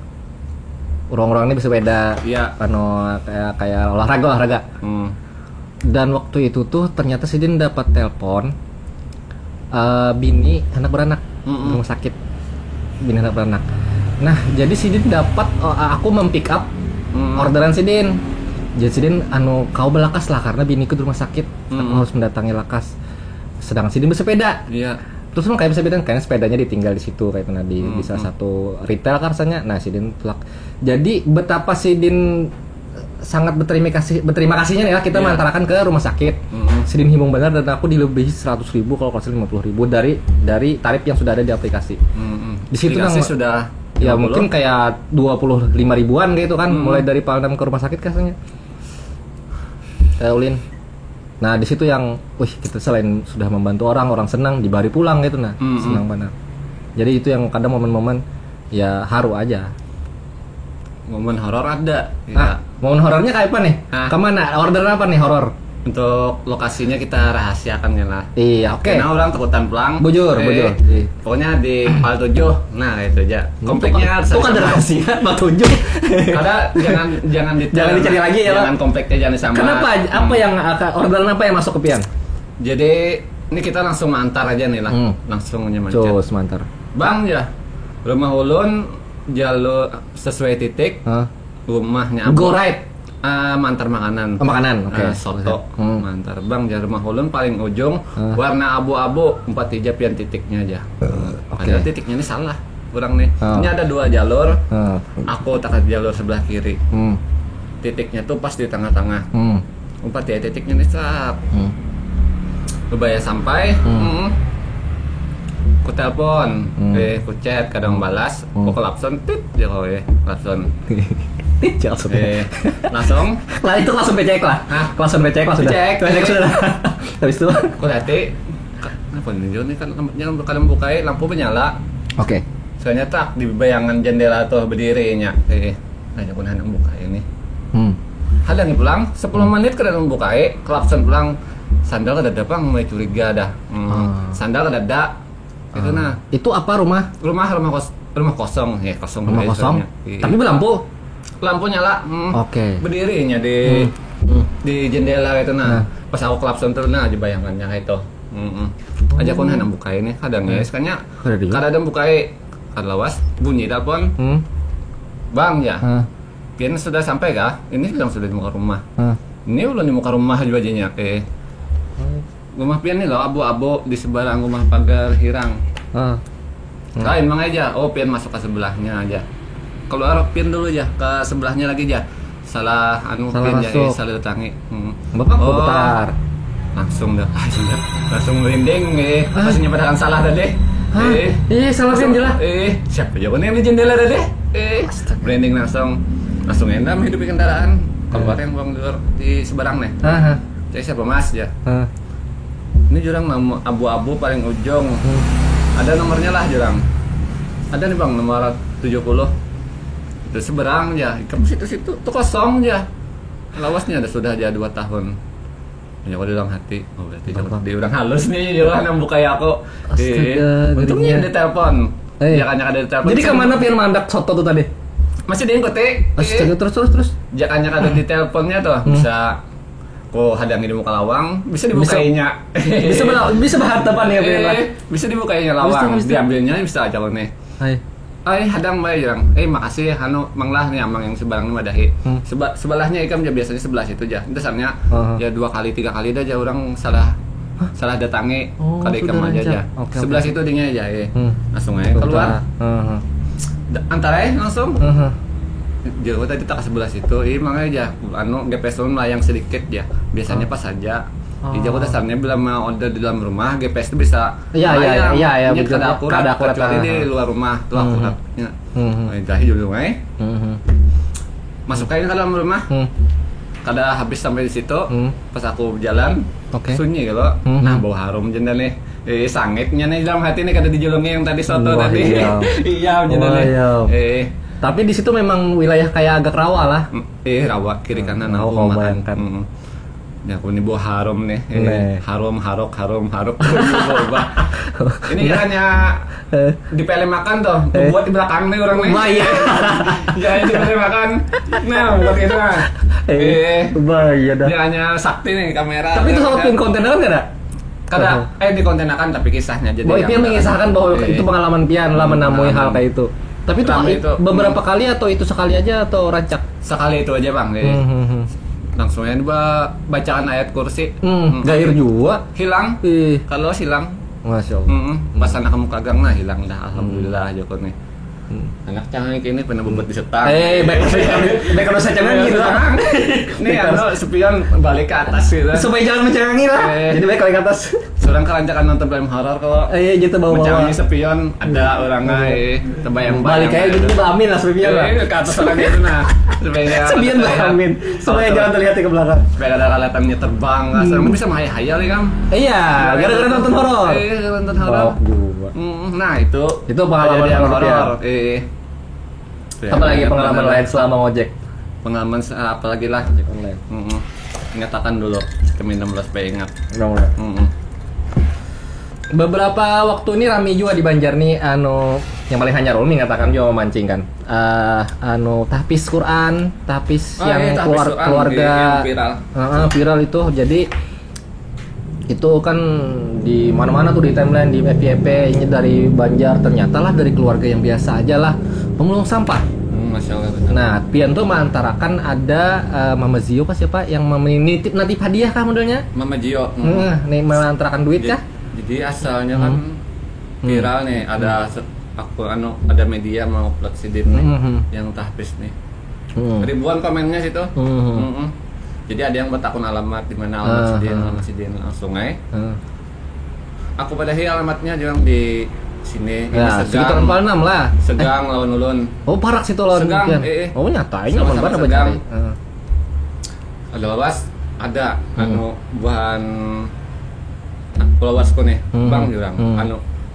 Orang-orang ini bersepeda. Iya. Kayak olahraga. Dan waktu itu tuh ternyata si Din dapat telepon bini anak beranak rumah sakit. Bini anak beranak. Nah, jadi si Din dapat aku mempick up orderan si Din. Jadi si Din kau belakas lah karena biniku di rumah sakit. Aku harus mendatangi lakas. Sedangkan si Din bersepeda. Iya. Terus kayak bersepeda kayaknya sepedanya ditinggal di situ kayak pernah di salah satu retail kan rasanya. Nah, si Din telak. Jadi betapa si Din sangat berterima kasihnya ya kita mengantarakan ke rumah sakit. Si Din himbung benar dan aku dilebihi 100.000 kalau 50.000 dari tarif yang sudah ada di aplikasi. Di situ sudah ya 50. Mungkin kayak 25 ribuan gitu kan, mulai dari Palembang ke rumah sakit katanya. Ulin. Nah, di situ yang kita selain sudah membantu orang senang dibari pulang gitu senang benar. Jadi itu yang kadang momen-momen ya haru aja. Momen horor ada. Ya. Momen horornya kayak apa nih? Kemana? Order apa nih horor? Untuk lokasinya kita rahasiakan ya lah. Iya, oke. Karena orang takutan pulang. Bujur. Pokoknya di Pal 7. Nah, itu aja. Kompleknya harus ada rahasia Pal 7. Karena jangan dicari lagi ya, jangan kompleknya jangan disambar. Kenapa? Apa yang orderan apa yang masuk ke pian? Jadi, ini kita langsung mantar aja nih lah. Langsung nyemancet. Cus mantar. Bang ya. Rumah ulun jalur sesuai titik. Rumahnya Go right. Mantar makanan. Makanan, oke. Soto. Mantar bang, jadi rumah ulun paling ujung warna abu-abu 43 pian titiknya aja. Padahal titiknya ini salah. Kurang nih. Ini ada 2 jalur. Aku tak jalur sebelah kiri. Titiknya tuh pas di tengah-tengah. 43 titiknya nih sak. Ubaya sampai. Ku telepon, ku chat kadang balas, ku kelapson, tit dia kau kelapson. Langsung lah itu langsung becek lah. Langsung becek lah sudah. Becek sudah. Habis itu ku hati apa nih kan lampunya kadang buka lampu menyala. Oke. Soalnya tak di bayangan jendela tuh berdirinya. Nanya pun hendak buka ini. Hadang pulang 10 menit kadang buka kelapson pulang. Sandal kada ada mulai curiga dah. Sandal kada ada. Itu Itu apa rumah? Rumah kosong ya, kosong. Rumah kosong. Tapi berlampu. Lampu nyala. Oke. Berdirinya di jendela itu Pas aku kelapson terus aja bayangannya itu. Aja aku hendak buka ini kadang ya, sekanya kada ada buka kada lawas bunyi telepon. Bang ya. Pian sudah sampai kah? Ini bilang sudah di muka rumah. Ini ulun di muka rumah juga aja rumah pian nih loh abu-abu di seberang rumah pagar hirang. Lain mang aja. Pian masuk ke sebelahnya aja. Keluar pian dulu aja ke sebelahnya lagi aja. Salah pian aja salah datangi. Bapak putar. Langsung dah. Langsung merinding pastinya padahal salah dah deh. Salah pian jelas. Siapa ya yang di jendela dah deh. Merinding langsung endam hidup di kendaraan. Keluar yang buang di seberang nih. Cek siapa mas ya? Ini jurang abu-abu paling ujung. Ada nomornya lah jurang. Ada nih bang nomor 70. Itu seberang ya. Kamu situ tuh kosong ya. Lawasnya ada sudah aja 2 tahun. Ya kalau di dalam hati. Berarti di orang halus nih jurang yang buka ya aku. Untungnya di telepon. Ya kan ada di telepon. Jadi kemana pian mandak soto tuh tadi? Masih di kote. Terus. Jangan ada di teleponnya tuh bisa. Hadangi di muka lawang, bisa dibukainya. Bisa berhadapan ya, bisa dibukainya lawang, diambilnya bisa aja loh nih. Hadang bae jang. Makasih mang lah nih amang yang sebarang mah dahi. Sebelahnya ikam ya biasanya sebelah situ aja. Dasarnya ya 2 kali 3 kali dah aja orang salah datangi kali ikam aja. Sebelah situ dingnya aja langsung aja keluar. Antara langsung. Jauh tadi tak ke sebelah situ, makanya aja GPS melayang sedikit ya. Biasanya pas saja. Di jauh dasarnya bila mau order di dalam rumah, GPS itu bisa melayang. Iya, kada akurat kecuali di luar rumah tuh akuratnya. Jadi dulu masuk aja ke dalam rumah. kada habis sampai di situ. Pas aku jalan, sunyi gitu. Nah, bau harum jenda nih. Sangitnya nih dalam hati nih kada dijulungi yang tadi soto tadi. Iya, jenda nih. Tapi di situ memang wilayah kayak agak rawa lah. Rawa kiri kanan aku makan. Ya aku ini bau harum nih. Harum. Ini hanya di pele makan tuh. Buat di belakang nih orang nih. Iya. Jangan di pele makan. Nah, buat itu mah. Bahaya dah. Dia hanya sakti nih kamera. Tapi itu sama pin kontainer kan ada? Kada, di konten akan tapi kisahnya jadi. Pian mengisahkan bahwa itu pengalaman Pian lah menemui hal kayak itu. Tapi itu beberapa kali atau itu sekali aja atau rancak? Sekali itu aja bang. Langsung aja bacaan ayat kursi. Gair juga. Hilang. Kalau hilang. Masya Allah. Pas anak kamu kagang nah hilang dah. Alhamdulillah Joko nih. Anak canggih ini pernah bobot di setang. Baik kalau saya canggih gitu. Nih sepion balik ke atas gitu. Supaya jangan mencanggih lah. Jadi baik balik ke atas. Seorang kerancakan nonton film horor kalau gitu bawa-bawa. Mencanggih sepion ada orangnya terbayang balik kayak gitu amin lah sepion lah. Ke atas orang itu nah. Sepion amin. Supaya jangan terlihat ke belakang. Supaya ada kelihatannya terbang. Seorang bisa menghayal ya kan? Iya, gara-gara nonton horor. Gara-gara nonton horor. Nah itu pengalaman horor. Apalagi pengalaman lain selama ngojek? Pengalaman apalagi lah ojek online. Ingatakan dulu kami 16 supaya ingat. Beberapa waktu ini rame juga di Banjar nih yang paling hanya Rumi ngatakan juga memancing kan. Tahfiz Quran, tahfiz yang keluarga viral itu. Jadi itu kan di mana-mana tuh di timeline di FYP ini dari Banjar, ternyata lah dari keluarga yang biasa aja lah pemulung sampah. Masya Allah. Nah, Pian tuh mengantarakan ada Mama Zio siapa yang menitip hadiah kah modelnya? Mama Zio. Nih mengantarakan duit kah? Jadi asalnya kan viral nih, ada ada media mau upload sidin nih yang tahfiz nih. Ribuan komennya situ. Jadi ada yang buat akun alamat di mana alamat sidin langsung aku padahi alamatnya juga di sini. Ya, sekitar 46 lah. Segang lawan ulun. Oh, parak situ lawan. Segang. Oh, nyatanya sama-sama mana Segang. Heeh. Ada lawas, ada buhan Pulawasku nih, Bang jurang.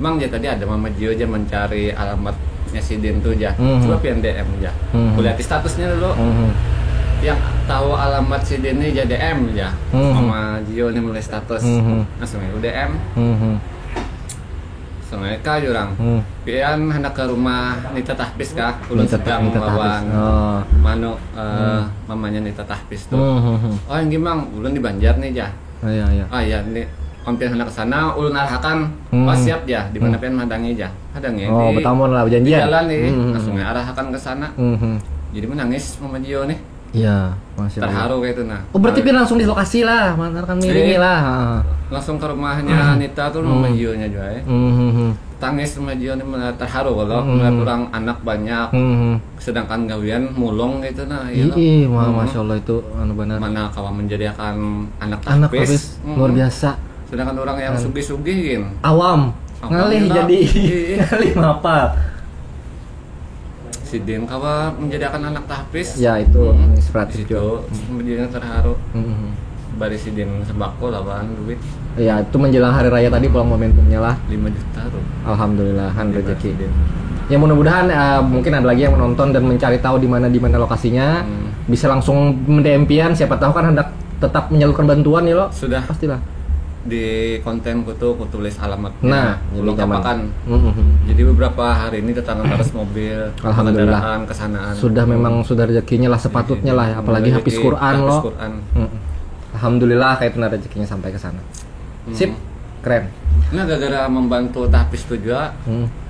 Bang ya tadi ada Mama Jio aja mencari alamatnya sidin tuh aja. Coba pian DM aja. Kulihat statusnya dulu. Yang tahu alamat si Deni jadi DM ya, Mama Jio nih mulai status, langsung aja DM, langsung aja kah jurang, pian hendak ke rumah Nita tahfiz kah, ulun sedang melawan, mano mamanya Nita tahfiz tuh, oh yang gimang, ulun di Banjar nih ja, iya nih, pian hendak ke sana, ulun arahkan, oh siap ya, di mana pian madangi ja, hadangi di betamon lah di janjian, jalan nih, langsung aja arahkan ke sana, jadi menangis Mama Jio nih. Iya, Masya Allah. Terharu kayak itu nah. Oh berarti Pian langsung di lokasi lah, kan miringi lah. Langsung ke rumahnya Nita tuh Mama Jio-nya juga ya. Tangis Mama Jio ini terharu kalau melihat orang anak banyak, sedangkan gawian mulung gitu nah. Iya, Masya Allah itu benar. Mana kawan menjadikan anak tahfiz luar biasa. Sedangkan orang yang sugih-sugih gitu. Awam ngalih jadi ngalih apa? Sidin kawa menjadikan anak tahfiz. Ya itu inspiratif itu menjadikan terharu. Bari Sidin sembako lawan duit. Ya itu menjelang hari raya tadi pulang momentumnya lah. 5 juta tuh. Alhamdulillah rezeki. Ya mudah-mudahan mungkin ada lagi yang menonton dan mencari tahu di mana lokasinya. Bisa langsung mendm Pian, siapa tahu kan hendak tetap menyalurkan bantuan ya lo. Sudah. Pastilah. Di kontenku tuh aku tulis alamatnya. Nah, belum kapakan. Jadi beberapa hari ini datang terus mobil, alhamdulillah kesanaan. Sudah memang sudah rezekinya lah sepatutnya lah, apalagi hafiz Quran lo. Alhamdulillah kayak itu rezekinya sampai ke sana. Sip, keren. Nah, gara-gara membantu tahfiz tuh juga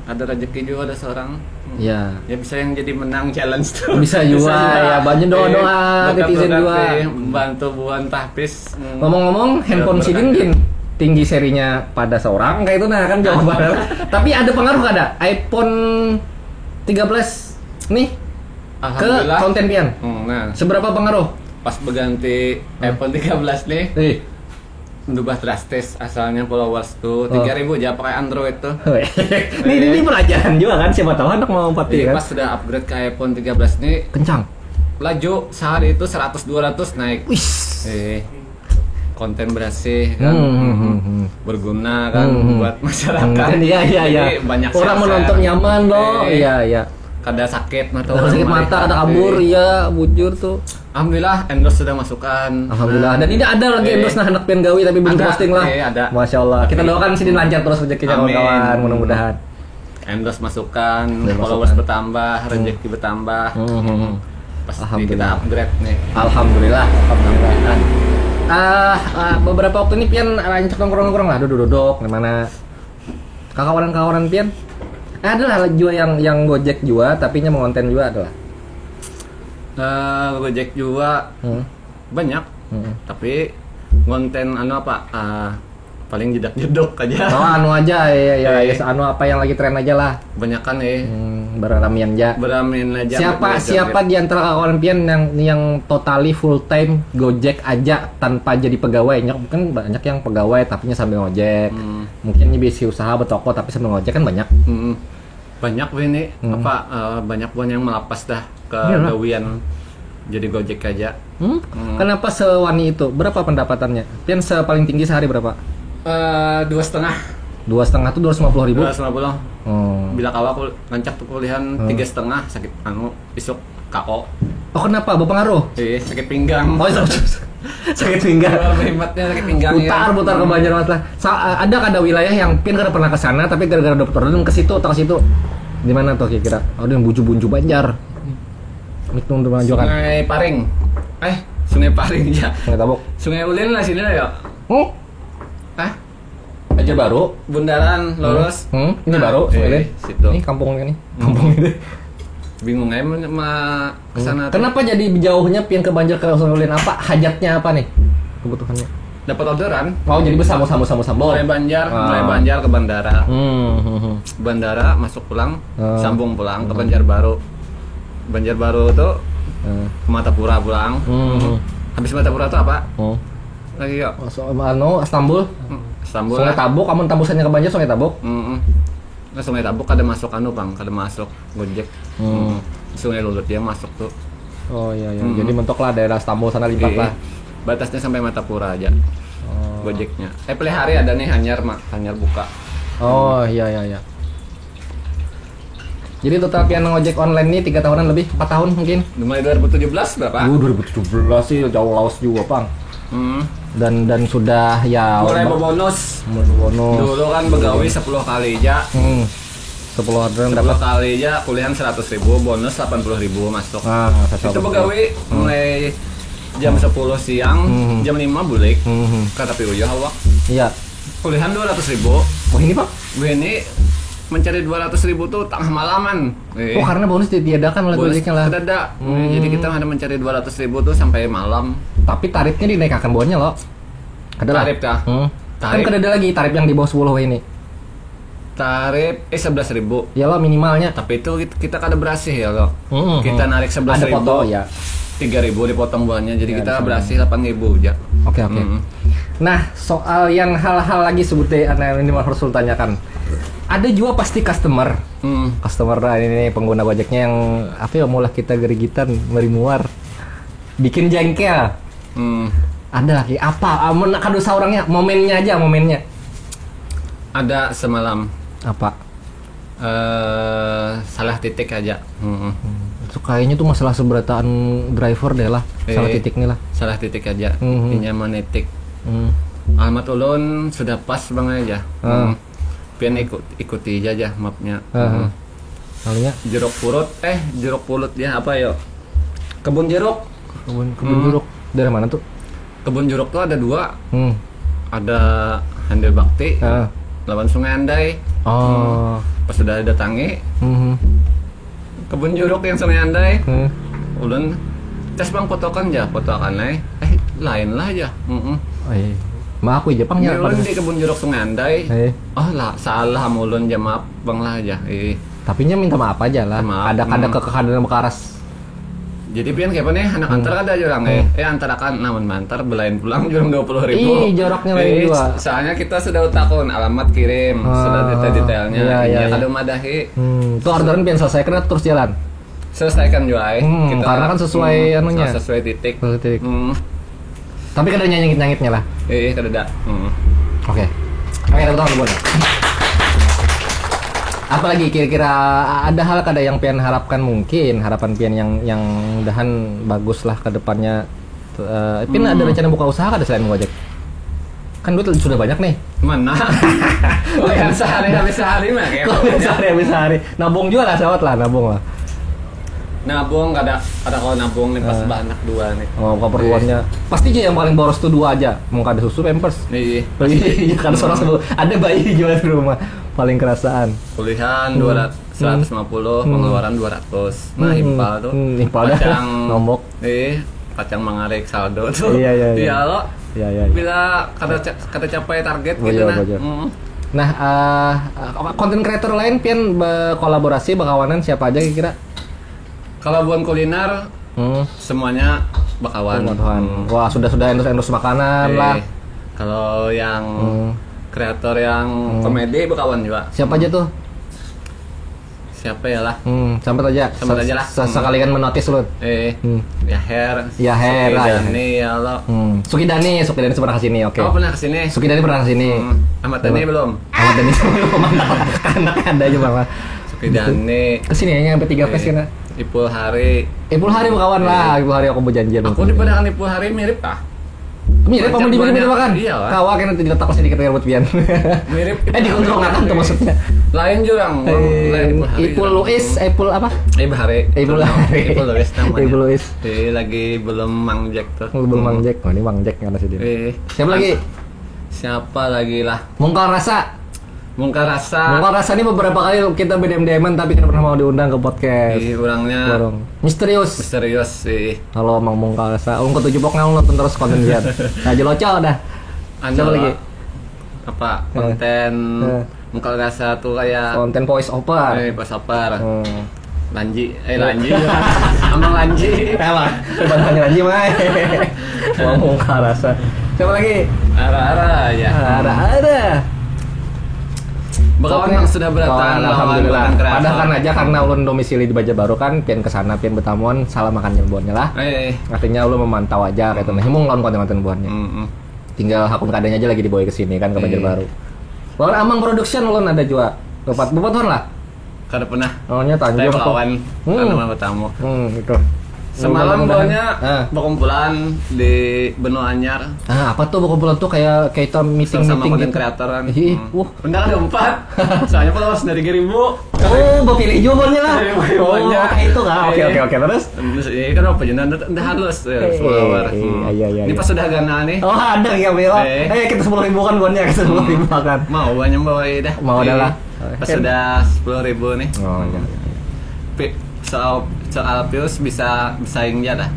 ada rezeki juga ada seorang. Ya. Ya bisa yang jadi menang challenge tuh. Bisa juga ya, banyak doa-doa netizen juga. Bantu buan tahfiz. Ngomong-ngomong, handphone Sidin tinggi serinya pada seorang kayak itu nah kan jawabannya. Tapi ada pengaruh gak ada iPhone 13 nih ke konten Pian? Nah, seberapa pengaruh? Pas berganti iPhone 13 nih. Berubah drastis, asalnya followers tuh 3.000 aja pakai Android tuh. ini pelajaran juga kan, siapa tahu anak mau pati kan. Pas sudah upgrade ke iPhone 13 nih kencang. laju sehari itu 100-200 naik. Wih. Konten berhasil kan, berguna kan buat masyarakat. Iya. Jadi banyak orang share. menonton nyaman loh. Iya. Kada sakit mata, Kada sakit mata, kada kabur, iya bujur tuh. Alhamdulillah endorse sudah masukkan. Alhamdulillah. Dan ini ada lagi endorse nah anak pengen gawi tapi belum Ada, posting lah. ada. Masya Allah. Kita doakan sini lancar terus rezekinya Amin. kawan-kawan, mudah-mudahan. Endorse masukkan, Dan followers masukan. bertambah, rezeki bertambah. Pasti kita Alhamdulillah. upgrade nih. Alhamdulillah. Beberapa waktu ini pian lanjut nongkrong-nongkrong lah, duduk-duduk gimana kawan-kawan pian. Adalah juga yang Gojek juga, tapi nya mengonten juga adalah. Gojek juga banyak, tapi konten apa? Paling jedak-jedok aja. Oh, anu aja ya, anu apa yang lagi tren aja lah. Banyakan Beramian aja. Beramin aja. Siapa di antara kawan pian yang totally full time Gojek aja tanpa jadi pegawai? Mungkin banyak yang pegawai tapi sambil ngojek. Mungkin bisa usaha bertoko tapi sambil ngojek kan banyak. Banyak ini banyak pun yang melapas dah ke gawian jadi Gojek aja. Kenapa sewani itu? Berapa pendapatannya? Pian paling tinggi sehari berapa? 2,5. 2,5 tuh 250.000. 250. Bila kawa aku lancak tuh kuliahan 3,5 sakit isuk KO. Oh kenapa? Berpengaruh? Sakit pinggang. Oh sakit pinggang. Hebatnya sakit pinggang. Putar ke Banjarmasin lah. Ada wilayah yang pian kada pernah ke sana tapi gara-gara dokter dan ke situ atau ke situ. Di mana tuh kira-kira? Oh, ada yang bunju-bunju Banjar. Hitung untuk menunjukkan. Sungai Paring. Sungai Paring ya. Sungai Tabuk. Sungai Ulin lah sini lah ya. Aja baru. Bundaran lurus. Ini baru Sungai Ulin. Situ. Ini kampung ini. Kampung ini. Bingung aja ke sana. Kenapa jadi jauhnya pian ke Banjar ke Sungai Ulin? Apa hajatnya apa nih? Kebutuhannya. Dapat orderan. Oh, jadi bersambung. Mulai Banjar ke bandara. Bandara masuk pulang, sambung pulang ke Banjarbaru. Banjarbaru tuh ke Matapura pulang. Habis Matapura tuh apa? Lagi yuk. Istanbul. Istanbul. Sungai Tabuk, kamu tembusannya ke Banjar Sungai Tabuk. Nah, Sungai Tabuk ada masuk kada masuk Gojek. Sungai Lulut dia masuk tuh. Oh iya. Jadi mentok lah daerah Istanbul sana lipat lah. Batasnya sampai Matapura aja. Gojeknya. Pelihari ada nih Hanyar buka. Oh iya. Jadi total pian ngojek online nih 3 tahunan lebih, 4 tahun mungkin. Mulai 2017 berapa? 2017 sih jauh laos juga, Pang. Dan sudah ya mulai bonus. Dulu kan begawi 10 kali aja. 10 orderan dapat kali aja kuliahan 100.000, bonus 80.000 masuk. Itu begawi mulai jam 10 siang, jam 5 bulik. Kata PUJ awak. Iya. Kuliahan 200.000. Oh ini Pak? Ini mencari 200.000 tuh tengah malaman. Oh karena bonus ditiadakan oleh Gojeknya lah. Ada. Jadi kita ada mencari 200.000 tuh sampai malam. Tapi tarifnya dinaikkan bonusnya loh. Adalah. Tarif kah? Kan ada lagi tarif yang di bawah 10 ini. Tarif 11.000. Ya lo minimalnya. Tapi itu kita kada berhasil ya lo. Kita narik 11.000. Ada foto ya. 3.000 dipotong buahnya. Jadi kita berhasil 8.000 aja. Oke. Nah, soal yang hal-hal lagi sebutnya ini harus tanyakan. Ada juga pasti customer ini pengguna Gojeknya yang mulai kita gerigitan merimuar bikin jengkel. Ada lagi apa? Kado orangnya momennya. Ada semalam. Apa? Salah titik aja. Itu kayaknya tuh masalah seberataan driver deh lah. Salah titik nih lah. Salah titik aja. Intinya menetik. Alamat ulun sudah pas bang aja. Pian ikuti aja mapnya. Kalinya jeruk purut ya apa yo? Kebun jeruk. Kebun jeruk. Dari mana tuh? Kebun jeruk tuh ada 2. Ada Handel Bakti. Lawan Sungai Andai. Pas sudah datangi. Kebun jeruk yang Sungai Andai. Ulun tes bang fotokan lain lah aja. Ma aku Jepang ya. Ulun di kebun jeruk Sungai Andai. Lah salah ulun aja maaf bang lah aja. Tapi nya minta maaf aja lah. Ada kekadaran bekaras. Jadi pian kayak nih anak antar ada jurang antarakan namun mantar belain pulang jurang 20.000. Joroknya lain juga. Soalnya kita sudah utakun alamat kirim, sudah detailnya. Iya. Kalau madahi. Itu orderan pian selesai kena terus jalan. selesaikan juga karena kan sesuai anunya. Sesuai titik. Tapi kada nyangit-nyangitnya lah. Kada. Oke, tepuk tangan buat. Apalagi kira-kira ada hal kada yang pian harapkan, mungkin harapan pian yang dahan bagus lah ke depannya. Pian ada rencana buka usaha kada selain Gojek? Kan duit sudah banyak nih. Mana? Yang sehari mah kayak. Sehari. Nabung juga lah, sawat lah, nabung lah. Nabung ada kalau nabung nih pas anak 2 nih. Oh, keperluannya. Pasti aja yang paling boros tuh 2 aja. Mau kada susu Pampers. Iya. Kan seorang sebut ada bayi juga di rumah. Paling kerasaan. Kuliahan 150, pengeluaran 200. Nah, impal tuh. Impal dah. Kacang Nombok. Kacang mengarik saldo tuh. Iya. Lo. Iya. Bila kada capai target gitu nah. Nah, konten creator lain pian berkolaborasi berkawanan siapa aja kira-kira? Kalau buat kuliner, semuanya bakawan. Wah, sudah endorse makanan lah. Kalau yang kreator yang komedi bakawan juga. Siapa aja tuh? Siapa ya lah? Sampai aja lah. Sekali kan menotis lu. Yaher. Sukidani ya lo. Sukidani pernah kesini, oke. Oh, pernah kesini. Sukidani pernah kesini. Ahmad Dhani belum. Ahmad Dhani belum. Anak ada aja Bang. Sukidani. Kesini ya sampai 3 pes kena. Ipul Hari berkawan lah. Ipul Hari aku berjanji. Aku dipadakan Ipul Hari mirip kah? Mirip apa mirip makan? Iya lah. Kawak kan nanti diletak sedikit dengan buat pian. Mirip. Dikontrolkan tuh maksudnya. Lain jurang. Ipul Luis, Ipul apa? Ipul Hari. Ipul Luis namanya. Ipul Luis. Lagi belum Mang Jack tuh. Belum Mang Jack. Oh, ini Mang Jack kan sih dia. Siapa lagi lah? Mungkal Rasa ini beberapa kali kita BDM-an tapi tidak pernah mau diundang ke podcast. Orangnya misterius sih. Kalau Mang Mungkal Rasa, ke 7 bok nonton terus konten dia. Nah, Jeloco dah. Siapa lagi? Apa? Konten Mungkal Rasa tuh kayak konten voice over. Voice over. Lanji. Amang Lanji. Emang. Bantang Lanji mah. Mang Mungkal Rasa. Siapa lagi? Ara ya. Ara. Bakawan yang sudah berdatang, alhamdulillah. Padahal kan aja karena ulun domisili di Banjarbaru kan, pian kesana pian bertamuan, salah makan jelbonnya lah. Artinya ulun memantau aja kayak itu. Himung lawan konten buahnya. Tinggal hakun kadanya aja lagi dibawa ke sini kan ke Banjarbaru. Lawan Amang Production ulun ada juga. Bupatuan lah. Kada pernah. Nya Tanjung kawan. Karena bertamu. Itu. Semalam bawanya berkumpulan di Benua Anyar. Apa tuh berkumpulan tuh kayak kita meeting sama konten gitu. kreator kan. Benar ada 4. Soalnya followers dari 3.000. Mau pilih jualannya lah. Kayak itu kan. Oke terus. Terus ini kan apa jenengan udah halus follower. Iya. Ini pas sudah gana nih. Oh, ada ya Bella. Kita 10.000 kan bonnya, kita 10.000 kan. Mau banyak bawa dah. Mau adalah. Pas sudah 10.000 nih. Oh iya. Soal views bisa bersaing ya dah.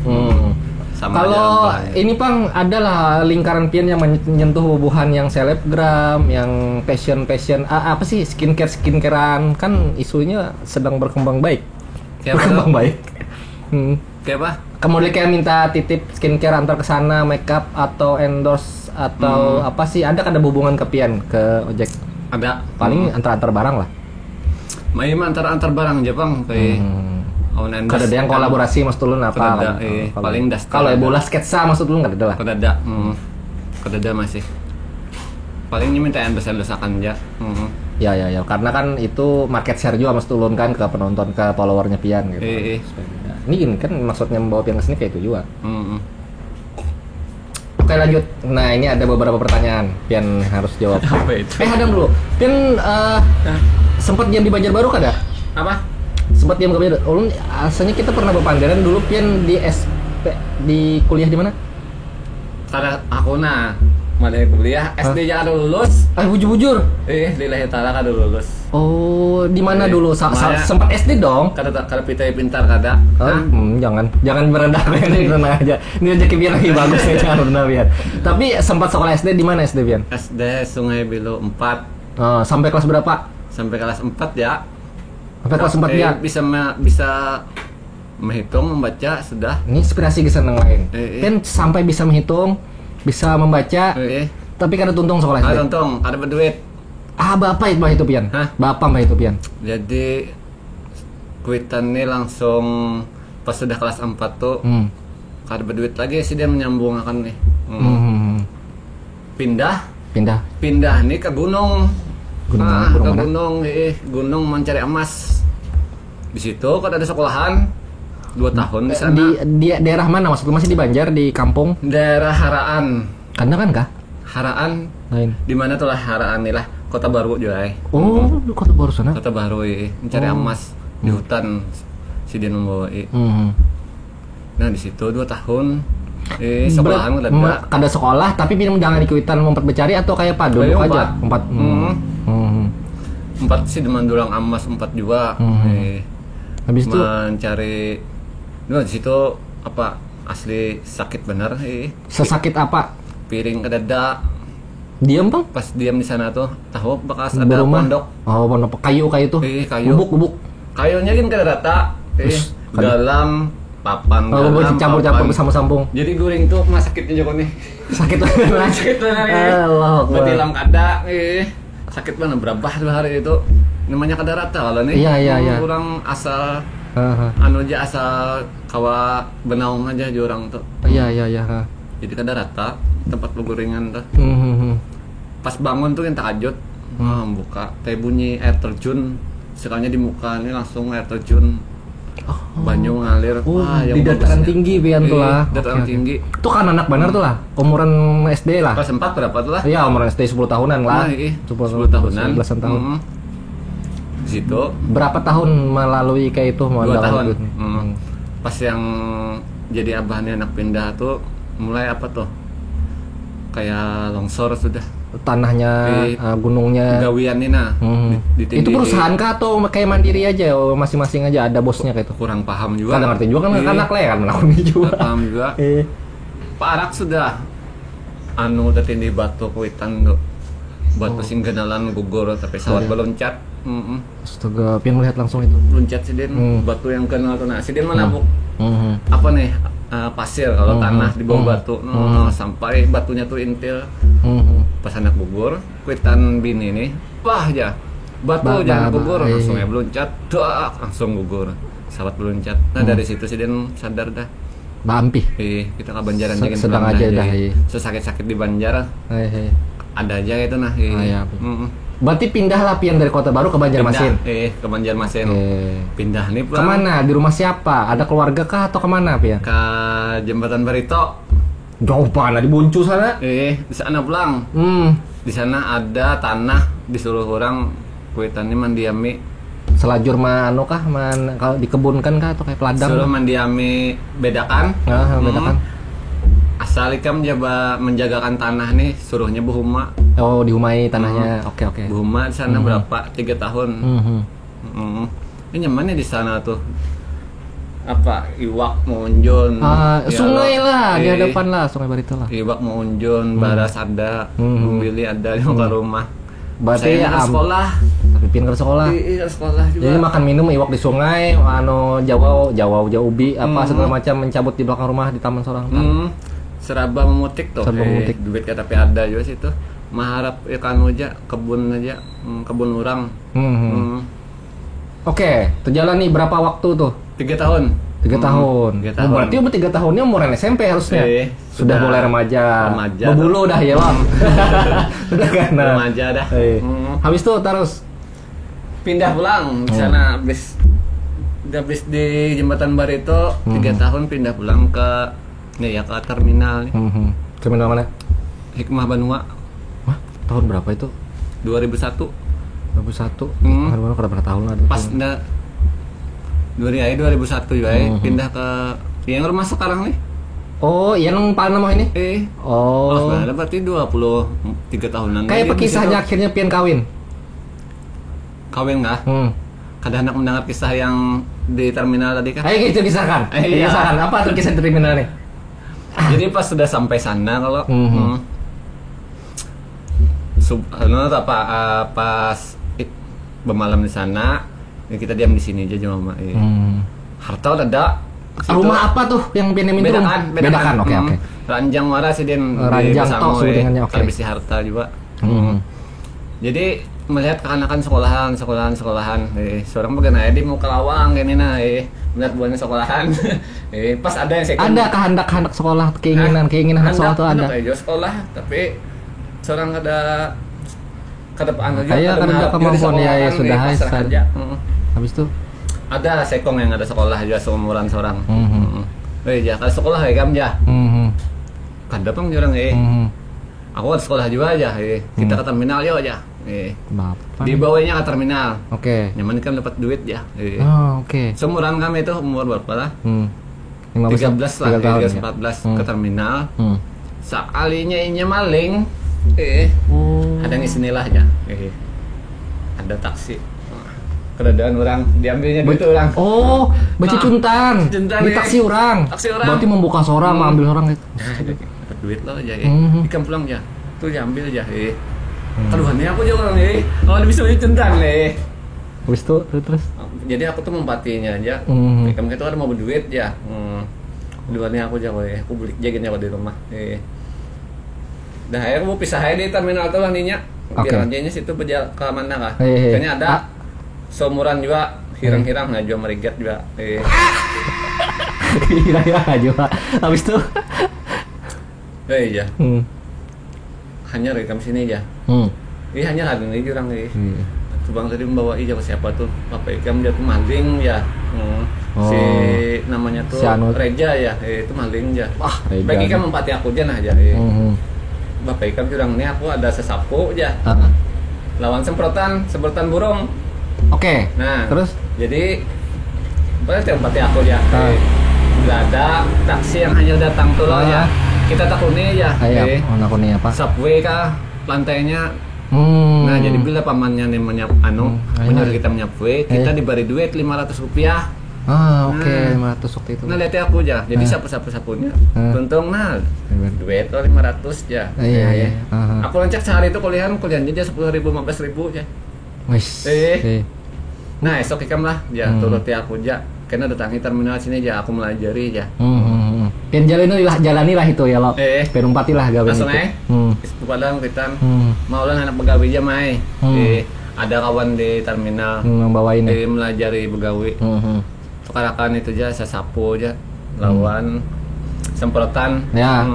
Kalau ini Pang adalah lingkaran pian yang menyentuh hubungan yang selebgram, yang passion apa sih skincarean kan isunya sedang berkembang baik. Berkembang baik. Kayak apa? Kemudian kayak minta titip skincare antar ke sana, makeup atau endorse atau apa sih? Ada hubungan ke pian ke ojek? Ada. Paling antar barang lah. Main antar barang aja Bang kayak kada ada yang kolaborasi maksud lu apa? Kada, paling das. Kalau bola sketsa maksud lu kada ada lah. Kada ada masih. Paling minta endorse-endorsean aja. Ya, karena kan itu market share juga maksud ulun kan ke penonton, ke followernya pian gitu. Ini kan maksudnya membawa pian ke sini kayak itu juga. Oke lanjut. Nah ini ada beberapa pertanyaan pian harus jawab. Apa itu? Hadam dulu. Pian sempat diam di Banjarbaru kada? Apa? Sempat diam ke Banjarbaru. Ulun asalnya kita pernah berpandaran dulu pian di SP di kuliah di mana? Kada aku mulai kuliah SD ya ada lulus. Bujur. Di Lahitara kada lulus. Oh, di mana dulu? Sempat SD dong. Kada pitai pintar kada. Jangan merendahkan ini tenang aja. Ini rezeki biar lagi bagus nih jangan rendah biar. Tapi sempat sekolah SD di mana SD Bian? SD Sungai Bilu 4. Sampai kelas berapa? Sampai kelas 4 ya. Sampai kelas 4 ya. Bisa menghitung, membaca sudah. Ini inspirasi ke senang lain. Kan sampai bisa menghitung, bisa membaca. Tapi kada tuntung sekolah SD. Kada tuntung, kada berduit. Bapak itu Pian. Hah? Bapak itu Pian. Jadi Kuitan nih langsung pas sudah kelas 4 tuh kada berduit lagi sih dia menyambungkan nih. Pindah nih ke gunung. Gunung mencari emas. Di situ kan ada sekolahan 2 tahun di sana. Di daerah mana maksudnya? Masih di Banjar, di kampung? Daerah Haraan. Kandangan kah? Haraan. Lain. Di mana tuh lah Haraan nih lah, Kota Baru juga. Oh, Kota Baru sana. Kota Baru mencari emas di hutan si dia membawa. Nah di situ 2 tahun sekolahan udah ada. Kada sekolah tapi pindah jangan di Kuitan memperbecari atau kayak apa dulu aja 4 sih deman dulang emas 4 juga. Habis itu mencari di situ apa asli sakit bener. Sesakit apa? Piring ke dada. Diam bang? Pas diam di sana tuh tahu bekas ada pondok. Oh pondok kayu tuh. Kayu. Bubuk. Kayunya kan kada rata. Galam papan campur-campur bersambung-sambung. Jadi guring tuh mah sakitnya juga nih. Sakit banget. Sakit banget. Allah. Betilang kada sakit banget berapa 2 hari itu. Namanya kada rata kalau nih. Iya. Kurang asal anu aja asal kawa benaung aja di orang tuh. Iya. Jadi kada rata tempat peguringan tuh. Pas bangun tuh yang takajut. Buka teh bunyi air terjun. Sekalinya di muka ini langsung air terjun. Banyu ngalir. Di dataran tinggi pian tuh lah. Dataran tinggi. Itu kan anak benar tuh lah. Umuran SD lah. Kelas 4 berapa tuh lah? Iya, umuran SD 10 tahunan lah. 10 tahunan. 11 tahun. Di situ berapa tahun melalui kayak itu? 2 tahun. Pas yang jadi abahnya anak pindah tuh mulai apa tuh? Kayak longsor sudah. Tanahnya, gunungnya. Gawian ini nah. Itu perusahaan kah atau kayak mandiri aja? Masing-masing aja ada bosnya kayak itu? Kurang paham juga. Kadang ngerti juga kan anak lah ya kan melakoni juga. Paham juga. Pak Arak sudah udah tindi batu Kuitan tuh. Batu singgenalan gugur tapi pesawat meloncat. Astaga, pian melihat langsung itu. Loncat si Den, batu yang kenal tuh. Nah, si Den menabuk. Apa nih? Pasir kalau tanah di bawah batu sampai batunya tuh intil. Pas anak gugur Kuitan bini nih wah aja batu jangan gugur langsung meloncat langsung gugur pesawat meloncat. Nah dari situ sih Den sadar dah Bampi kita ke Banjaran sedang aja dah sesakit-sakit di Banjar ada aja gitu nah. Berarti pindah lah pian dari Kota Baru ke Banjarmasin. Ke Banjarmasin. Pindah nih pulang. Kemana? Di rumah siapa? Ada keluarga kah atau kemana pian? Ke Jembatan Barito. Jauh mana di Buncu sana? Di sana pulang. Di sana ada tanah disuruh orang Kuitan ini mendiami. Selajur mano kah? Kalau dikebunkan kah atau kayak peladang? Suruh mendiami bedakan. Bedakan. Asal ikam jaba menjagakan tanah nih suruhnya buhuma. Oh dihumai tanahnya. Oke. Buhuma di sana berapa? 3 tahun. Ini nyamannya di sana tuh. Apa Iwak Monjon. Sungai lah di hadapan lah Sungai Barito lah. Iwak Monjon, Baras ada, Bili ada di muka rumah. Berarti saya sekolah. Tapi pindah ke sekolah. Iya sekolah juga. Jadi makan minum iwak di sungai, Jawa ubi apa segala macam mencabut di belakang rumah di taman seorang. Seraba memutik tuh. Duit tapi ada juga situ. Maharap ikan aja, kebun orang. Oke, terjalan nih berapa waktu tuh? 3 tahun. 3 tahun. Berarti umur 3 tahunnya umuran SMP harusnya. Sudah mulai remaja. Berbulu dah ya bang. Sudah kan. Remaja dah. Habis itu terus pindah pulang di sana habis di Jembatan Barito 3 tahun pindah pulang ke terminal. Terminal mana? Hikmah Banua. Wah, tahun berapa itu? 2001. 2001. Baru berapa tahun lah? Pas 2001 juga pindah ke yang rumah sekarang nih. Oh, yang paling nama ini? Oh. Nah, berarti 23 tahunan. Kayak kisahnya akhirnya pian kawin. Kawin nggak? Kada anak mendengar kisah yang di terminal tadi kan? Ayo kita kisahkan. Kisahkan apa tuh kisah terminal nih? Jadi pas sudah sampai sana kalau pas bermalam di sana, kita diam di sini aja cuma harta udah ada. Rumah apa tuh yang pinjamin itu? Bedakan. Oke. Ranjang marah sih Den. Ranjang tok sebutannya. Oke. Bisa harta juga. Jadi melihat kekanakan sekolahan. Seorang bagian aja di muka lawang kayak ini melihat buahnya sekolahan. Pas ada yang second. Ada kehendak sekolah, keinginan anak sekolah tuh ada. Kayak sekolah, tapi seorang ada ke depan aja. Kayak ada kemampuan ya sudah saja. Habis itu ada sekong yang ada sekolah juga seumuran seorang. Ya kalau sekolah ya kamu ya. Kada pang orang Aku ada sekolah juga aja. Kita ke terminal yuk aja. Dibawanya ke terminal. Oke. Nyaman kan dapat duit ya. Oke. Seumuran kami itu umur berapa lah? 13 lah, 14 ke terminal. Sekalinya inya maling, ada ngisinilah aja. Ada taksi. Keadaan orang diambilnya duit orang. Oh, baca cuntan. Di taksi orang. Berarti membuka seorang, mengambil orang itu. Dapat duit lo aja. Ikan pulang aja. Tuh diambil aja. Taruhannya aku juga orang kalau bisa beli cuntan Habis itu terus. Jadi aku tuh mempatinya aja. Kamu itu ada mau berduit ya. Duitnya aku aja aku beli jagainnya di rumah. Dah akhirnya aku pisah aja di terminal tuh nantinya. Biar aja situ berjalan ke mana kah? Kayaknya ada seumuran juga hirang-hirang juga merigat juga. Hirang-hirang juga. Habis itu iya. Hanya rekam sini aja. Hanya hari ini orang Bang tadi membawa ke siapa tuh? Bapak Ikam dia tuh maling ya. Si namanya tuh si Reja ya. Itu maling ya. Baik Ikam mempati aku aja nah aja. Bapak Ikam curang nih aku ada sesapu aja. Lawan semprotan burung. Oke. Nah, terus jadi berarti empati aku ya. Bila ada taksi yang hanya datang tuh loh ya. Kita takuni ya. Takuni apa? Subway kah lantainya. Nah, jadi bila pamannya nih menyuruh kita menyapwe, kita diberi duit 500 rupiah. Oke, 500 waktu itu. Nah, lihat aku aja. Jadi sapu-sapunya. Tuntung duit 500 ya. Iya. Aku lancak sehari itu kuliahnya aja 10.000 15.000 ya. Wis. Nah, esok ikam lah ya turuti aku aja. Karena datangi terminal sini aja aku melajari aja. Dan jalanilah itu ya lo. Perumpatilah gawe itu. Langsung padahal kita maulah anak begawi aja mai. Ada kawan di terminal membawain melajari begawi. Sekarang itu aja saya sapu aja lawan semprotan. Ya.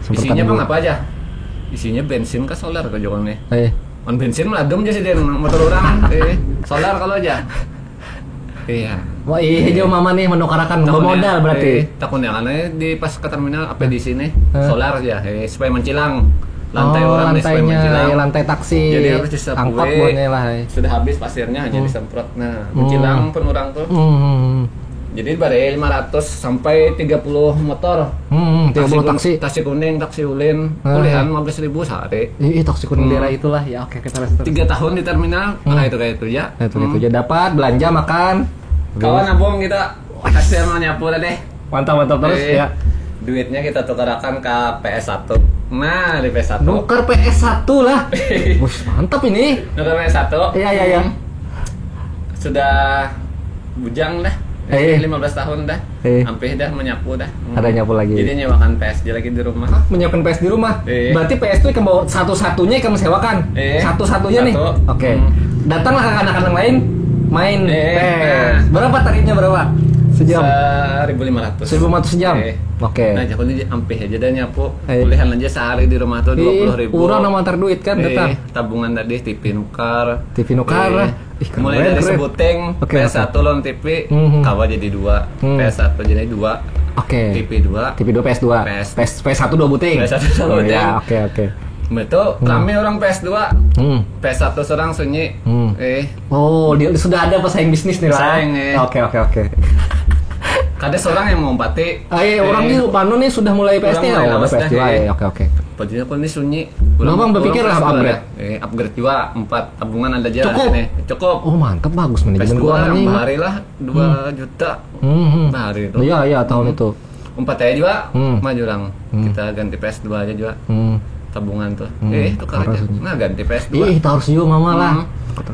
Isinya bang apa aja? Isinya bensin ke solar ke jokong nih. On bensin meladum aja sih dia motor orang. Solar kalau aja. Iya. Wah, jauh mama nih menukarakan modal berarti. Takutnya karena di pas ke terminal apa di sini solar ya, supaya mencilang lantai orang nih supaya mencilang. Lantai taksi. Jadi harus disapu. Angkot buatnya lah. Sudah habis pasirnya hanya disemprot. Nah, mencilang pun orang tuh. Jadi bare 500 sampai 30 motor. 30 taksi kuning, taksi ulin, kuliahan 15.000 sehari. Taksi kuning daerah itulah ya. Oke, kita terus. 3 tahun di terminal. Nah, itu kayak itu ya. Itu aja dapat belanja makan. Kawan abang kita hasil menyapu deh. Mantap terus ya. Duitnya kita tukarakan ke PS1. Nah, di PS1. Nuker PS1 lah. Mantap ini. Nuker PS1. Iya. Sudah bujang dah. 15 tahun dah. Hampir dah menyapu dah. Ada nyapu lagi. Jadi nyewakan PS dia lagi di rumah. Menyiapkan PS di rumah. Berarti PS itu bawa satu-satunya kamu sewakan. Satu-satunya nih. Oke. Datanglah ke anak-anak lain main PS. Berapa tarifnya berapa? Sejam? 1.500. 1.500 sejam? Oke. Nah, aku ini hampir aja dah nyapu. Kuliahan aja sehari di rumah tuh 20.000. Urang nama antar duit kan tetap. Tabungan tadi TV nukar. Mulai dari sebuteng PS1 lawan TV, kawa jadi 2. PS1 jadi 2. Oke. TV 2. TV 2 PS2. PS1 2 buting. PS1 2 buting. Ya, oke. Betul, kami orang PS2, PS1 seorang sunyi. Oh, dia sudah ada pesaing bisnis nih lah. Pesaing, Oke. Ada seorang yang mau empati. Orang ini Panu nih sudah mulai PS2 ya? PS2 ya, oke. Bajunya aku ini sunyi. Bang berpikir lah upgrade. Upgrade juga 4 tabungan ada aja. Cukup. Oh mantap, bagus manajemen keuangan ini. Hari lah 2 juta. Hari itu. Iya tahun itu. Empat aja juga, maju orang. Kita ganti PS2 aja juga. Tabungan tuh. Tukar aja. Nah ganti PS2. Harus juga mama lah.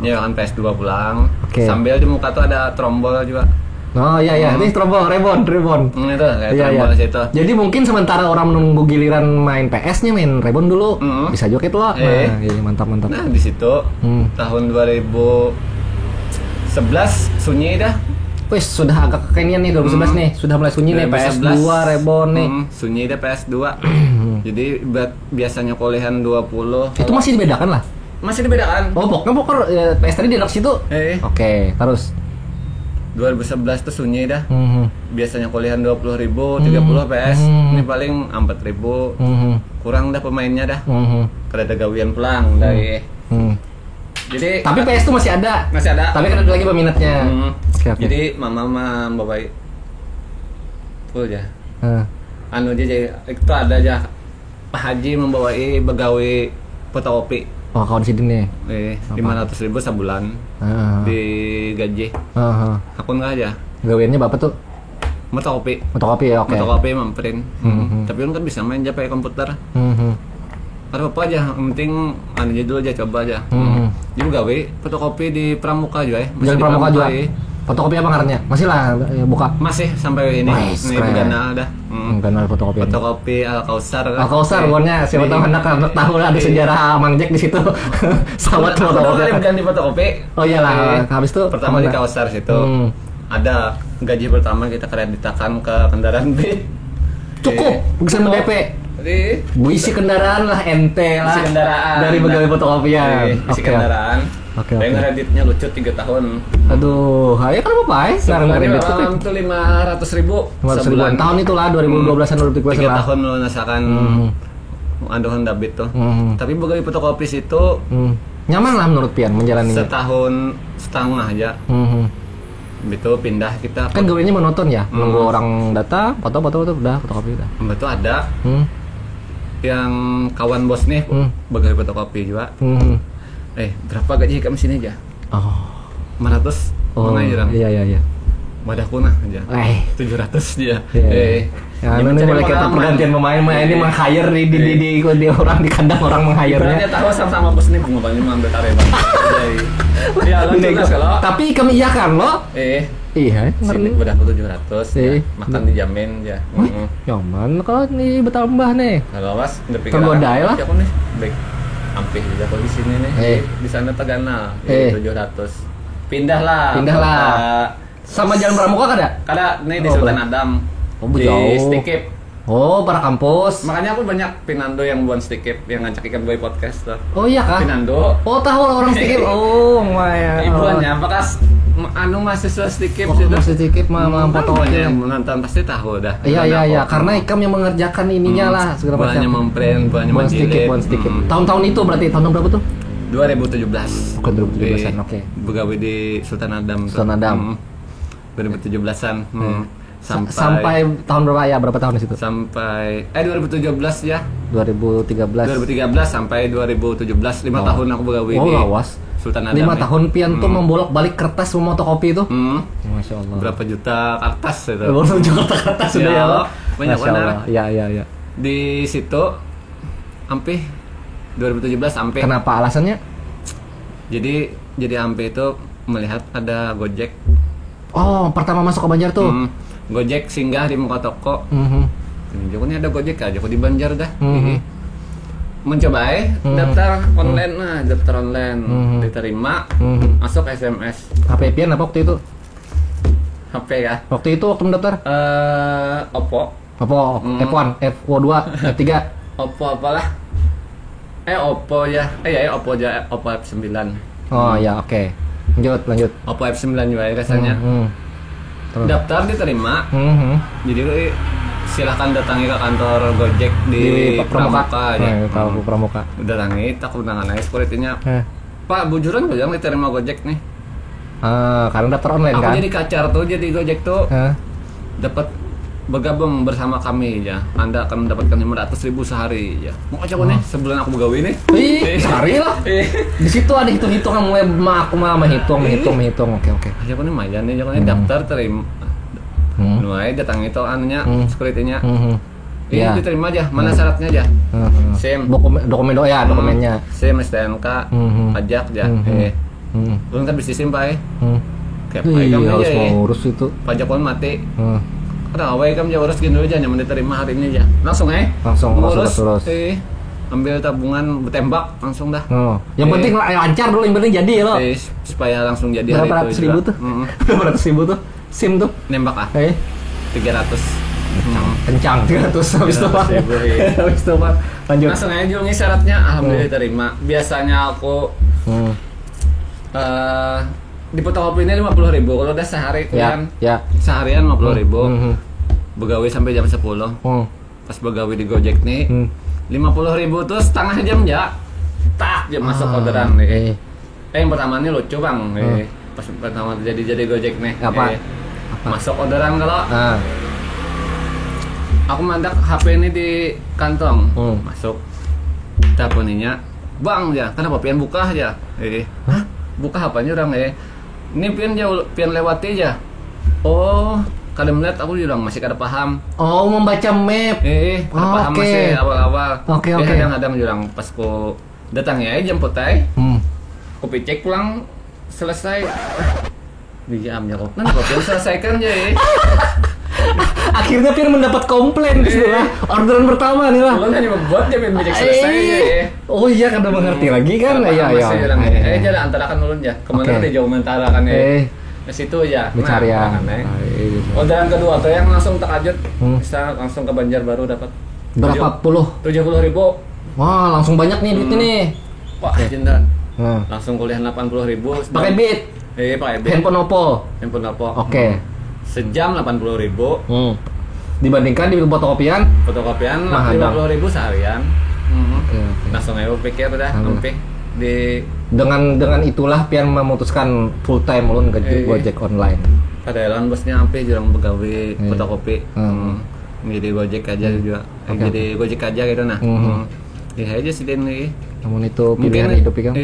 Ya kan PS2 pulang. Sambil di muka tuh ada trombol juga. Oh iya, ini Rebon. Itu kayak Iya. trombon situ. Jadi mungkin sementara orang menunggu giliran main PS-nya main Rebon dulu. Bisa joget lo. Nah, iya mantap. Nah, di situ tahun 2011 sunyi dah. Wis sudah agak kekinian nih 2011 nih. Sudah mulai sunyi nih 2011. PS2 Rebon nih. Sunyi dah PS2. Jadi biasanya kolehan 20. Itu masih dibedakan lah. Masih dibedakan. Oh, pokoknya PS tadi di lock situ. Oke, terus 2011 tuh sunyi dah. Biasanya kolehan 20.000, 30 PS. Ini paling 4.000. Kurang dah pemainnya dah. Kada ada gawian pelang dari. Jadi tapi PS tuh masih ada. Tapi kan ada lagi peminatnya. Oke. Jadi mama bawa full ya. Anu aja itu ada aja Pak Haji membawai begawi fotokopi. Oh, kawan sini nih. 500.000 sebulan. Di gaji. Aku enggak aja. Gawiannya Bapak tuh fotokopi ya, oke. Fotokopi memprint. Tapi kan bisa main aja pakai komputer. Ada apa aja, yang penting anu aja dulu aja, coba aja. Jadi gawe fotokopi di Pramuka juga ya. Masih di Pramuka juga. Fotokopi apa ngarannya? Masih lah buka. Masih sampai ini. Ini Bugana dah. Bugana fotokopi. Fotokopi Al-Kausar. Al-Kausar warnya siapa tahu anak tahu ada sejarah Mang Jack di situ. Sawat fotokopi. Udah ganti fotokopi. Oh iyalah, habis itu pertama di Kausar situ. Ada gaji pertama kita kreditakan ke kendaraan B. Cukup, bisa DP. Isi kendaraan lah, ente lah. Isi kendaraan. Dari pegawai fotokopian. Isi kendaraan. Oke. Yang kreditnya lucut 3 tahun. Aduh, ya kan apa ya? Sekarang kredit itu 500.000 sebulan. Tahun itulah 2012-an 2013 3 lah. tahun lunasakan andohan David tuh. Tapi pegawai fotokopi situ nyaman lah menurut Pian menjalani. Setahun setengah aja. Itu pindah kita. Kan gawinya monoton ya, nunggu orang datang, foto udah fotokopi udah. Itu ada. Yang kawan bos nih pegawai fotokopi juga. Berapa gaji kamu sini aja? 500. Oh, iya. Wadah kunah aja. 700 dia. Ya, ini mulai kita pergantian pemain ini meng-hire di orang di kandang orang meng-hire-nya. Ibaratnya tahu sama bos nih pengembangnya mengambil karyawan. Ya, tapi kami iyakan lo. Iya, sini udah 700 ya. Makan dijamin ya. Nyaman kalau nih bertambah nih. Kalau was tergoda lah. Aku nih baik ampih juga kalau di sini nih. Di sana Tagana 700. Pindah lah. Sama Jalan Pramuka kada nih di Sultan Adam. Di Stikip. Oh, para kampus. Makanya aku banyak Pinando yang buat Stikip yang ngajak ikan boy podcast tuh. Oh iya kah? Pinando. Oh, tahu orang Stikip. Oh, my. Ibuannya bekas mahasiswa Stikip situ. Stikip mah fotonya yang menonton pasti tahu dah. Iya, karena Ikam yang mengerjakan ininya lah segala macam. Banyak memprint, banyak menjilid. Stikip. Tahun-tahun itu berarti tahun berapa tuh? 2017. Bukan 2017-an, oke. Begawe di Sultan Adam. 2017-an. Sampai tahun berapa ya? Berapa tahun di situ? Sampai 2017 ya. 2013 sampai 2017 5 tahun aku begawe di lawas. Sultan Adam. 5 tahun Pian tuh membolak-balik kertas fotokopi itu. Masya Allah. Berapa juta kertas itu? Berapa juta kertas sudah ya? Banyak benar. Iya. Di situ Ampe 2017 Ampe. Kenapa alasannya? Jadi Ampe itu melihat ada Gojek. Oh, pertama masuk ke Banjar tuh. Gojek singgah di muka toko. Ini ada Gojek aja kok di Banjar dah. Mencoba daftar online, diterima, masuk SMS. HP Pian apa waktu itu? HP ya. Waktu itu waktu mendaftar? Oppo, F1, F2, F3. Oppo apalah? Oppo ya. Oppo F9. Oh ya, oke. Lanjut. Oppo F9 juga rasanya. Daftar diterima. Jadi silahkan datangi ke kantor Gojek di Pramuka aja. Tahu Pramuka. Datangi, tak undangan aja security-nya. Pak, bujuran kok jangan diterima Gojek nih. Karena daftar online kan. Aku jadi kacar tuh, jadi Gojek tuh. Dapat bergabung bersama kami ya. Anda akan mendapatkan 500.000 sehari ya. Mau coba nih sebulan aku begawe nih. Sehari lah. Di situ ada hitung-hitungan mulai aku mah menghitung. Oke. Aja nih mayan nih, jangan daftar terima. Mulai datang itu anunya security-nya. Iya, diterima aja. Mana syaratnya aja? SIM. Dokumennya. SIM, STNK, pajak ya. Belum kan bisnis SIM, Pak. Kayak Iya, harus ngurus itu. pajak pun mati. Ada awal kamu jauh urus gini dulu aja, nyaman diterima hari ini aja. Langsung Langsung urus. Ambil tabungan bertembak langsung dah. Yang penting lancar dulu, yang penting jadi ya lo. Supaya langsung jadi berapa ratus ribu tuh? Berapa ratus ribu tuh? SIM tuh? Nembak 300. Kencang 300 habis itu Pak. Habis itu Pak. Lanjut. Langsung aja Jung, syaratnya alhamdulillah diterima. Biasanya aku di fotokopi ini 50.000. Kalau udah sehari kan seharian 50.000. Begawi sampai jam 10. Pas begawi di Gojek nih 50.000 tuh setengah jam ya. Tak jam masuk orderan nih. Yang pertama nih lucu Bang. Pas pertama jadi Gojek nih. Apa? Masuk orderan kalau aku mandak HP ini di kantong, masuk telefoninya, Bang ya, kenapa pian buka aja? Buka HP-nya orang ini pian lewati aja. Oh, kadang melihat aku juga masih kada paham. Oh, membaca map. Kada paham masih awal-awal. Oke. Kadang-kadang jurang pas ku datang ya jemput aku cek pulang selesai. Di jamnya kok. Nah, pian selesaikan aja Akhirnya Pian mendapat komplain setelah orderan pertama nih lah. Lo hanya membuat dia pengen selesai Oh iya, karena mengerti lagi kan. Iya. Jalan antara kan ulun ya. Kemana dia jauh mentara kan ke situ aja. Mencari ya. Orderan kedua tuh yang langsung terkajut. Bisa langsung ke Banjarbaru dapat. Berapa puluh? 70.000. Wah, langsung banyak nih duit ini. Wah, cinta. Langsung kuliah 80.000. Pakai Beat. Pakai Beat. Handphone Oppo. Oke. Sejam 80.000. Dibandingkan di fotokopian 50.000 seharian. Langsung aja pikir udah sampai dengan itulah Pian memutuskan full time ulun ke Gojek online. Padahal bosnya sampai jarang pegawai fotokopi. Jadi Gojek aja juga. Jadi Gojek aja gitu nah. Ya aja sih nih. Namun itu pilihan hidup kan.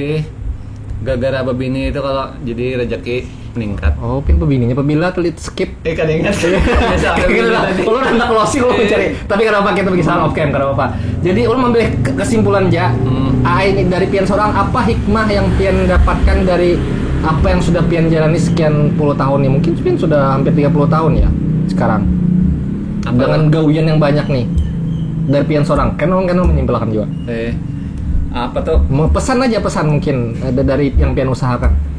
Gara-gara babini itu kalau jadi rezeki meningkat. Oh, Pian babininya pabila telit skip. Kan ingat. Ulun hendak closing ulun mencari. Tapi kenapa kita bagi salam off cam kenapa? Jadi ulun mengambil kesimpulan ini dari Pian seorang, apa hikmah yang Pian dapatkan dari apa yang sudah Pian jalani sekian puluh tahun nih? Mungkin Pian sudah hampir 30 tahun ya sekarang. Dengan gawian yang banyak nih. Dari Pian seorang, kan menyimpulkan juga. Apa tuh? Pesan mungkin ada dari yang Pian usahakan.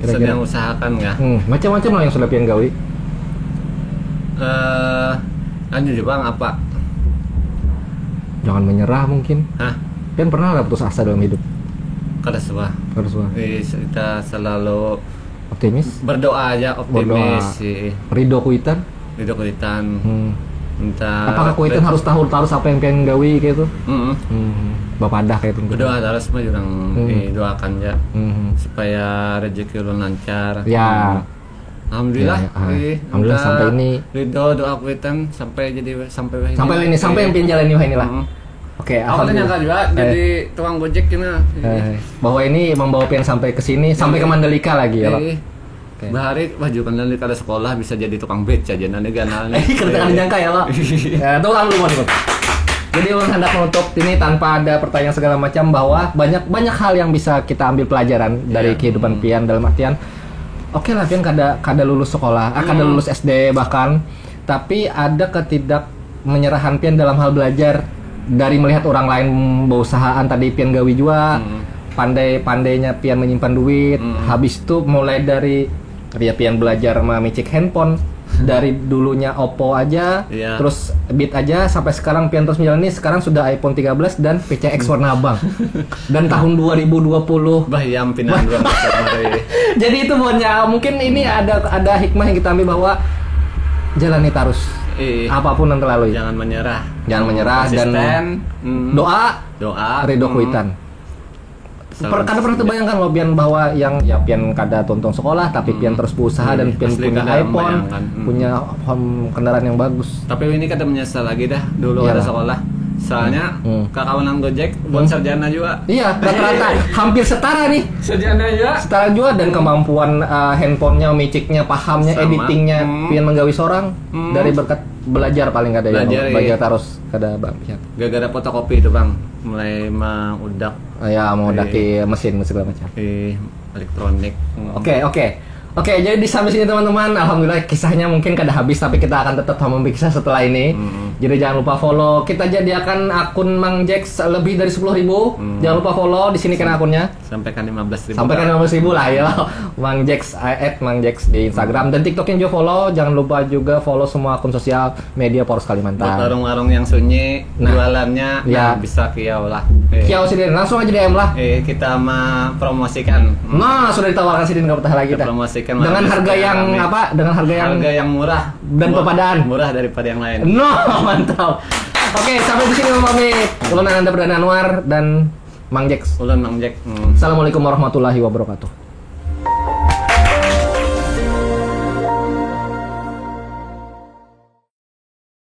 Kira-kira yang usahakan ya. Macam-macam lah yang sudah Pian gawi. Lanjut Bang, apa? Jangan menyerah mungkin. Pian pernah nggak putus asa dalam hidup? Kada suah. Kita selalu optimis. Berdoa aja, optimis. Ridho kuitan. Apakah kuitan harus tahu apa yang Pian gawi kayak itu? Bapadah kayak itu. Berdoa terus mah juga doakan ya. Supaya rezeki ulun lancar. Ya. Alhamdulillah. Alhamdulillah sampai ini. Ridho doa kuitan sampai yang Pian jalani inilah. Oke, aku nyangka juga jadi tukang Gojek ini. Bahwa ini membawa Pian sampai ke sini, sampai ke Mandalika lagi ya, Pak. Bahari baju Mandalika ada sekolah bisa jadi tukang beca aja nanti ganalnya. Kerja nyangka ya, Pak. Tukang lu mau. Jadi ulun hendak menutup ini tanpa ada pertanyaan segala macam, bahwa banyak hal yang bisa kita ambil pelajaran dari kehidupan Pian, dalam artian oke lah Pian kada lulus sekolah, kada lulus SD bahkan, tapi ada menyerahan Pian dalam hal belajar, dari melihat orang lain berusahaan tadi Pian gawi juga, pandai-pandainya Pian menyimpan duit, habis itu mulai dari Pian belajar memicik handphone. Dari dulunya Oppo aja, terus Beat aja, sampai sekarang Pian terus menjalani. Sekarang sudah iPhone 13 dan PCX warna abang. Dan tahun 2020 Bahyam pindahan dua. Jadi itu mungkin ini ada hikmah yang kita ambil, bahwa jalani terus. Apapun yang terlalu. Jangan menyerah dan doa ridho kuitan. Kada pernah terbayangkan loh Pian bahwa yang Pian kada tonton sekolah tapi Pian terus berusaha dan Pian punya iPhone, punya kendaraan yang bagus. Tapi ini kada menyesal lagi dah dulu ada sekolah. Soalnya kawanan Gojek buat sarjana juga. Iya, rata-rata hampir setara nih. Sarjana juga. Setara juga, dan kemampuan handphonenya, miciknya, pahamnya, editingnya Pian menggawi seorang dari berkat belajar paling kada ya. Belajar terus kada Bang. Gara-gara fotokopi itu Bang, mulai mengudak. Mau daki mesin segala macam. Elektronik. Oke. Oke, jadi sampai sini teman-teman. Alhamdulillah kisahnya mungkin kada habis, tapi kita akan tetap membiksa setelah ini. Jadi jangan lupa follow. Kita jadikan akun Mang Jax lebih dari 10.000. Jangan lupa follow di sini kan akunnya. Sampaikan 15.000. Sampaikan 15.000 lah ya. Mang Jax @mangjax di Instagram dan TikToknya juga follow. Jangan lupa juga follow semua akun sosial media Poros Kalimantan. Buat warung-warung yang sunyi, jualannya ya. Bisa kiau lah. Kiau Sidin, langsung aja DM lah. Kita mah promosikan. Nah, sudah ditawarkan Sidin enggak betah lagi dah. Promosikan dengan harga yang apa? Dengan harga yang murah dan pepadaan. Murah daripada yang lain. No, mantap. Oke, sampai di sini pamit. Ulun Ananda Perdana Anwar dan Mang Jax. Ulun Mang Jax. Assalamualaikum warahmatullahi wabarakatuh.